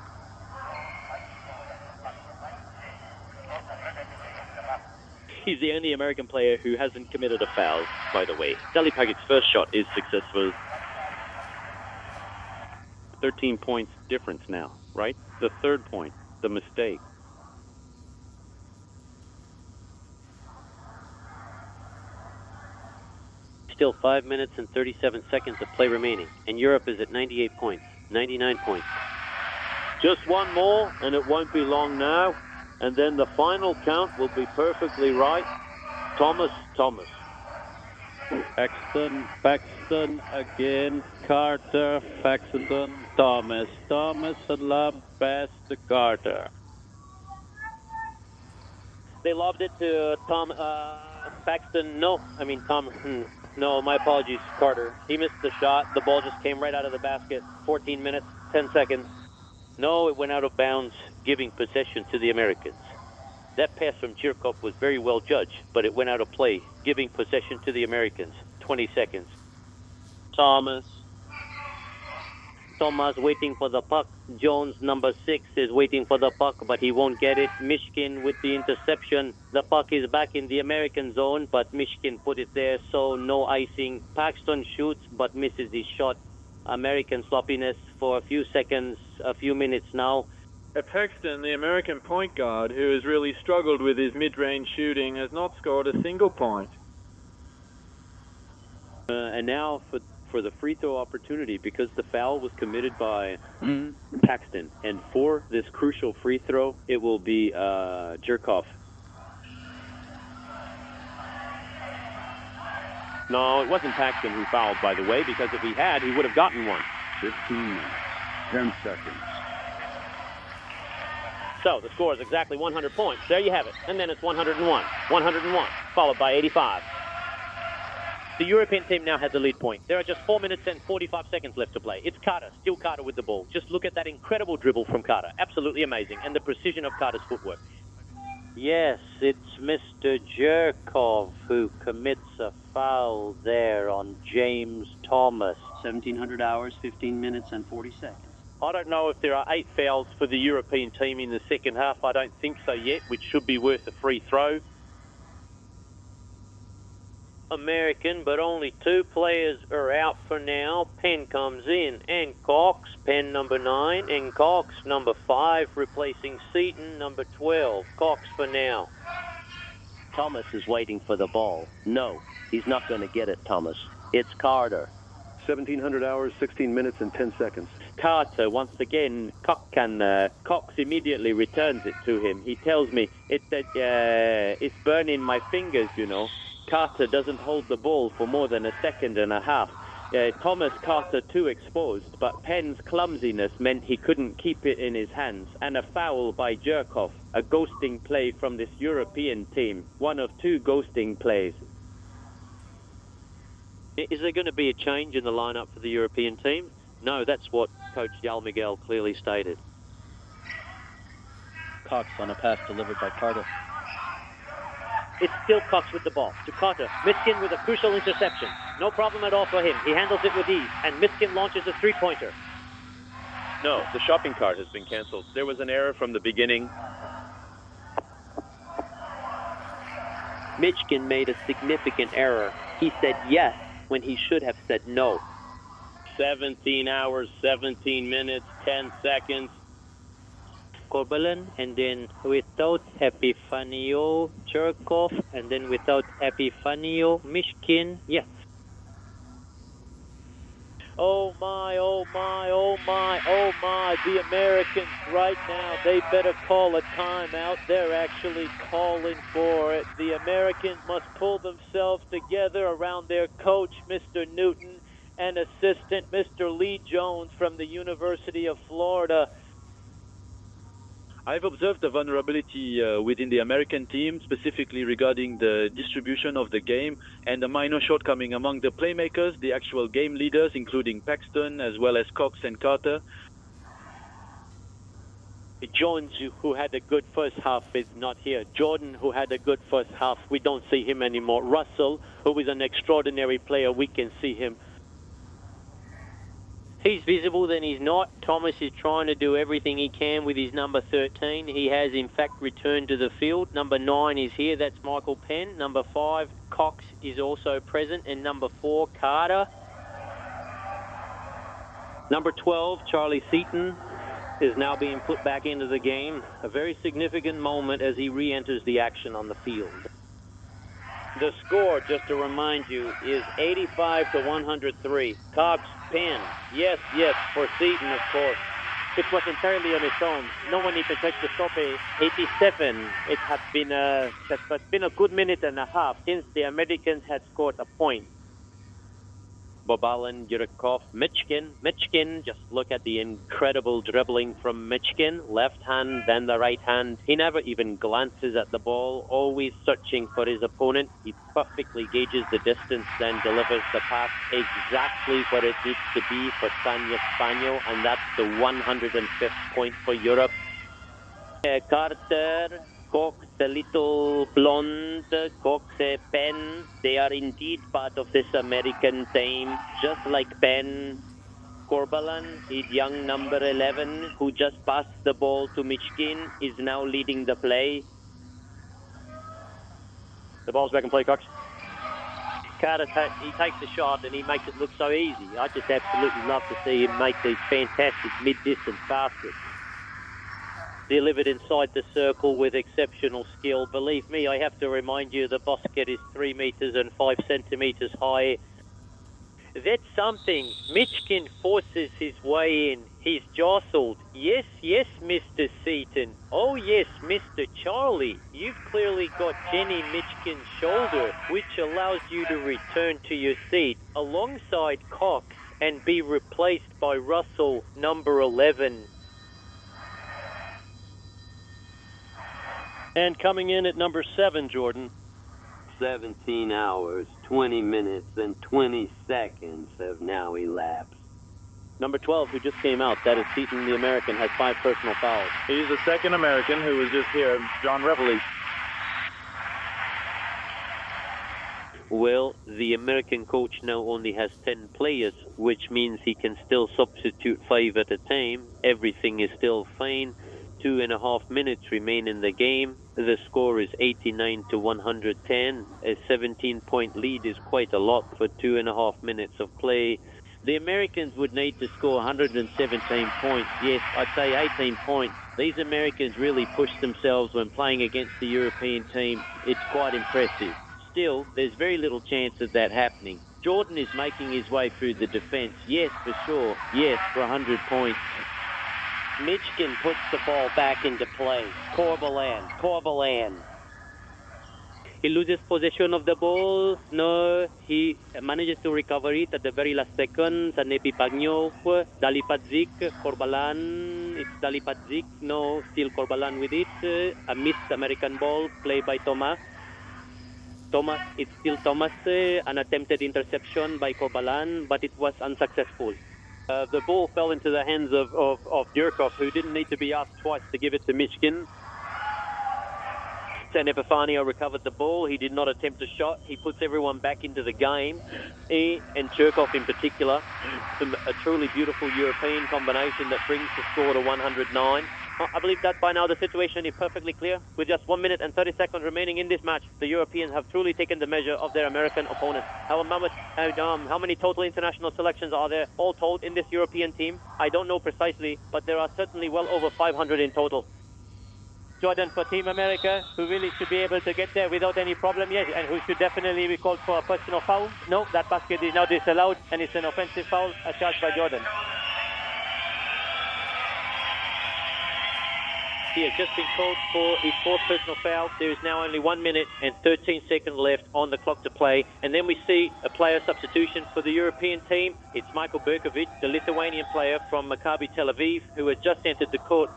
He's the only American player who hasn't committed a foul, by the way. Dalipegi's first shot is successful. 13 points difference now, right? The third point, the mistake. Still 5 minutes and 37 seconds of play remaining, and Europe is at 98 points, 99 points. Just one more, and it won't be long now. And then the final count will be perfectly right. Thomas. Paxton again, Carter, Paxton, Thomas and love pass to Carter. They lobbed it to Paxton. No, my apologies, Carter. He missed the shot. The ball just came right out of the basket. 14 minutes, 10 seconds. No, it went out of bounds, giving possession to the Americans. That pass from Chirkov was very well judged, but it went out of play, giving possession to the Americans. 20 seconds. Thomas waiting for the puck. Jones, number 6, is waiting for the puck, but he won't get it. Mishkin with the interception. The puck is back in the American zone, but Mishkin put it there, so no icing. Paxton shoots, but misses his shot. American sloppiness for a few seconds, a few minutes now. Paxton, the American point guard, who has really struggled with his mid-range shooting, has not scored a single point. And now for the free throw opportunity, because the foul was committed by Paxton. And for this crucial free throw, it will be Jerkov. No, it wasn't Paxton who fouled, by the way, because if he had, he would have gotten one. 15, 10 seconds. So the score is exactly 100 points. There you have it. And then it's 101, followed by 85. The European team now has the lead point. There are just 4 minutes and 45 seconds left to play. It's Carter, still Carter with the ball. Just look at that incredible dribble from Carter. Absolutely amazing. And the precision of Carter's footwork. Yes, it's Mr. Jerkov who commits a foul there on James Thomas. 1700 hours, 15 minutes, and 40 seconds. I don't know if there are 8 fouls for the European team in the second half. I don't think so yet, which should be worth a free throw. American, but only 2 players are out for now. Penn comes in, and Cox, Penn number 9, and Cox number 5, replacing Seaton number 12. Cox for now. Thomas is waiting for the ball. No, he's not going to get it, Thomas. It's Carter. 1700 hours, 16 minutes, and 10 seconds. Carter, once again, Cox immediately returns it to him. He tells me it's burning my fingers, you know. Carter doesn't hold the ball for more than a second and a half. Thomas Carter too exposed, but Penn's clumsiness meant he couldn't keep it in his hands. And a foul by Jerkov, a ghosting play from this European team. One of 2 ghosting plays. Is there going to be a change in the lineup for the European team? No, that's what Coach Yal Miguel clearly stated. Cox on a pass delivered by Carter. It's still Cox with the ball to Carter. Mishkin with a crucial interception. No problem at all for him. He handles it with ease, and Mishkin launches a 3-pointer. No, the shopping cart has been canceled. There was an error from the beginning. Mishkin made a significant error. He said yes when he should have said no. 17 hours, 17 minutes, 10 seconds. Corbalan, and then without Epifanio, Cherkov, and then without Epifanio, Mishkin, yes. Oh my, oh my, oh my, oh my. The Americans right now, they better call a timeout. They're actually calling for it. The Americans must pull themselves together around their coach, Mr. Newton, and assistant, Mr. Lee Jones from the University of Florida. I've observed the vulnerability within the American team, specifically regarding the distribution of the game and a minor shortcoming among the playmakers, the actual game leaders, including Paxton, as well as Cox and Carter. Jones, who had a good first half, is not here. Jordan, who had a good first half, we don't see him anymore. Russell, who is an extraordinary player, we can see him. He's visible, then he's not. Thomas is trying to do everything he can with his number 13. He has, in fact, returned to the field. Number 9 is here. That's Michael Penn. Number 5, Cox, is also present. And number 4, Carter. Number 12, Charlie Seaton, is now being put back into the game. A very significant moment as he re-enters the action on the field. The score, just to remind you, is 85 to 103. Cox, Penn. Yes, yes, for Seaton, of course. It was entirely on its own. No one even touched the stop. 87. It had been a good minute and a half since the Americans had scored a point. Bobalin, Yurikov, Mishkin. Just look at the incredible dribbling from Mishkin. Left hand, then the right hand. He never even glances at the ball, always searching for his opponent. He perfectly gauges the distance, then delivers the pass exactly where it needs to be for San Epifanio, and that's the 105th point for Europe. Carter, Cox, the little blonde, Cox, Penn, they are indeed part of this American team, just like Penn. Corbalan, his young number 11, who just passed the ball to Mishkin, is now leading the play. The ball's back in play, Cox. Carter, he takes a shot and he makes it look so easy. I just absolutely love to see him make these fantastic mid-distance baskets. Delivered inside the circle with exceptional skill. Believe me, I have to remind you the basket is 3 meters and 5 centimeters high. That's something. Mishkin forces his way in. He's jostled. Yes, yes, Mr. Seaton. Oh, yes, Mr. Charlie. You've clearly got Jenny Mishkin's shoulder, which allows you to return to your seat alongside Cox and be replaced by Russell, number 11. And coming in at number 7, Jordan. 17 hours, 20 minutes, and 20 seconds have now elapsed. Number 12, who just came out, that is Seaton, the American, has 5 personal fouls. He's the second American who was just here, John Reveley. Well, the American coach now only has 10 players, which means he can still substitute 5 at a time. Everything is still fine. 2.5 minutes remain in the game. The score is 89 to 110. A 17-point lead is quite a lot for 2.5 minutes of play. The Americans would need to score 117 points. Yes, I'd say 18 points. These Americans really pushed themselves when playing against the European team. It's quite impressive. Still, there's very little chance of that happening. Jordan is making his way through the defense. Yes, for sure. Yes, for 100 points. Mishkin puts the ball back into play. Corbalan. He loses possession of the ball. No, he manages to recover it at the very last second. San Epifanio, Dalipegi, Corbalan. It's Dalipegi. No, still Corbalan with it. A missed American ball played by Thomas. It's still Thomas. An attempted interception by Corbalan, but it was unsuccessful. The ball fell into the hands of Dyrkov, who didn't need to be asked twice to give it to Mishkin. San Epifanio recovered the ball. He did not attempt a shot. He puts everyone back into the game. He and Cherkov in particular. A truly beautiful European combination that brings the score to 109. I believe that by now the situation is perfectly clear. With just 1 minute and 30 seconds remaining in this match, the Europeans have truly taken the measure of their American opponents. How many total international selections are there all told in this European team? I don't know precisely, but there are certainly well over 500 in total. Jordan for Team America, who really should be able to get there without any problem yet, and who should definitely be called for a personal foul. No, that basket is now disallowed, and it's an offensive foul, a charge by Jordan. He has just been called for his fourth personal foul. There is now only 1 minute and 13 seconds left on the clock to play. And then we see a player substitution for the European team. It's Michael Berkovic, the Lithuanian player from Maccabi Tel Aviv, who has just entered the court.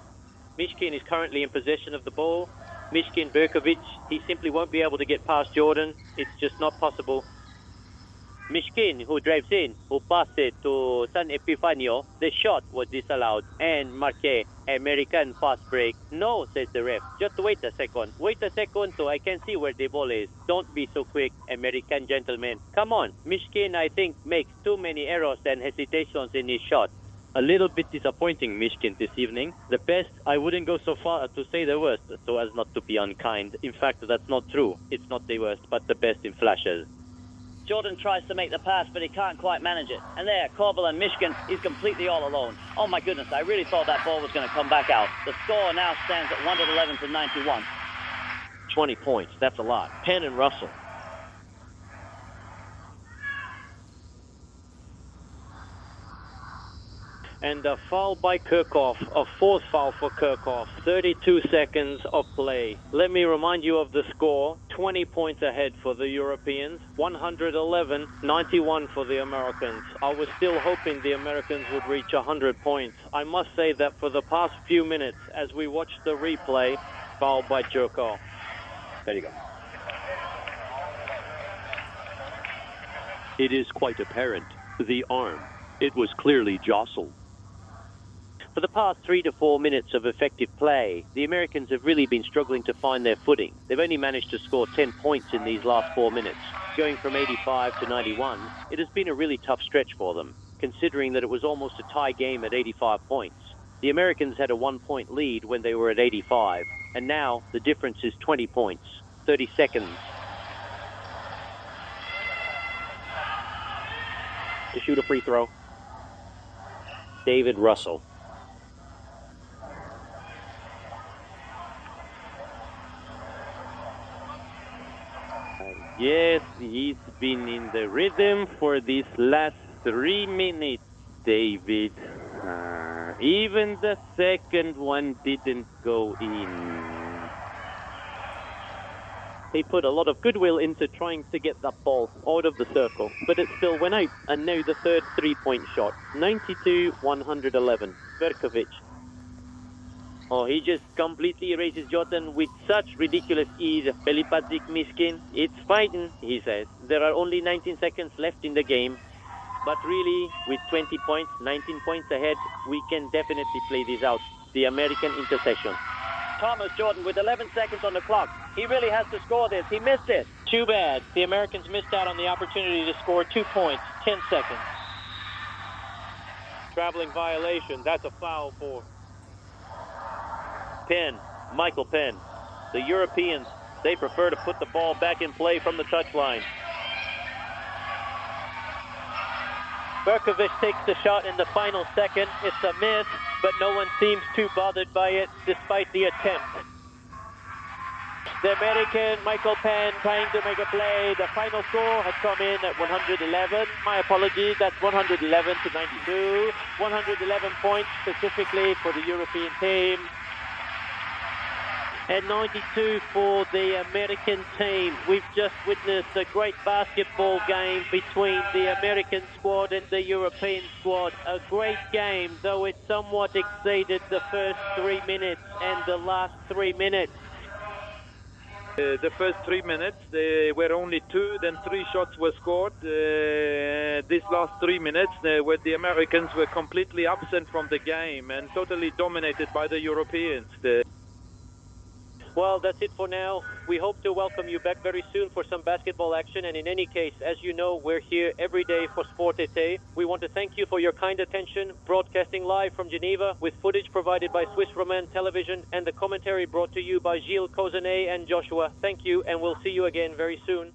Mishkin is currently in possession of the ball. Mishkin, Berkovic, he simply won't be able to get past Jordan. It's just not possible. Mishkin, who drives in, who passes it to San Epifanio. The shot was disallowed. And Marquet, American fast break. No, says the ref. Just wait a second. Wait a second so I can see where the ball is. Don't be so quick, American gentlemen. Come on. Mishkin, I think, makes too many errors and hesitations in his shot. A little bit disappointing, Mishkin, this evening. The best, I wouldn't go so far to say the worst, so as not to be unkind. In fact, that's not true. It's not the worst, but the best in flashes. Jordan tries to make the pass, but he can't quite manage it. And there, Corbalan, Mishkin, he's completely all alone. Oh my goodness, I really thought that ball was going to come back out. The score now stands at 111 to 91. 20 points, that's a lot. Penn and Russell. And a foul by Kirchhoff, a fourth foul for Kirchhoff, 32 seconds of play. Let me remind you of the score, 20 points ahead for the Europeans, 111-91 for the Americans. I was still hoping the Americans would reach 100 points. I must say that for the past few minutes, as we watched the replay, foul by Kirchhoff. There you go. It is quite apparent. The arm. It was clearly jostled. For the past 3 to 4 minutes of effective play, the Americans have really been struggling to find their footing. They've only managed to score 10 points in these last 4 minutes. Going from 85 to 91, it has been a really tough stretch for them, considering that it was almost a tie game at 85 points. The Americans had a 1-point lead when they were at 85, and now the difference is 20 points, 30 seconds. To shoot a free throw, David Russell. Yes, he's been in the rhythm for these last 3 minutes, David. Even the second one didn't go in. He put a lot of goodwill into trying to get that ball out of the circle, but it still went out. And now the third three-point shot, 92-111, Berkovic. Oh, he just completely erases Jordan with such ridiculous ease. Dalipegi, Mishkin, it's fighting, he says. There are only 19 seconds left in the game. But really, with 20 points, 19 points ahead, we can definitely play this out. The American interception. Thomas Jordan with 11 seconds on the clock. He really has to score this. He missed it. Too bad. The Americans missed out on the opportunity to score 2 points, 10 seconds. Traveling violation. That's a foul for Penn, Michael Penn. The Europeans, they prefer to put the ball back in play from the touchline. Berkovic takes the shot in the final second. It's a miss, but no one seems too bothered by it despite the attempt. The American Michael Pan trying to make a play. The final score has come in at 111. My apologies, that's 111 to 92. 111 points specifically for the European team. And 92 for the American team. We've just witnessed a great basketball game between the American squad and the European squad. A great game, though it somewhat exceeded the first 3 minutes and the last 3 minutes. The first 3 minutes, there were only 2, then 3 shots were scored. These last 3 minutes, where the Americans were completely absent from the game and totally dominated by the Europeans. Well, that's it for now. We hope to welcome you back very soon for some basketball action. And in any case, as you know, we're here every day for Sport ET. We want to thank you for your kind attention, broadcasting live from Geneva with footage provided by Swiss Roman Television and the commentary brought to you by Gilles Cozenet and Joshua. Thank you, and we'll see you again very soon.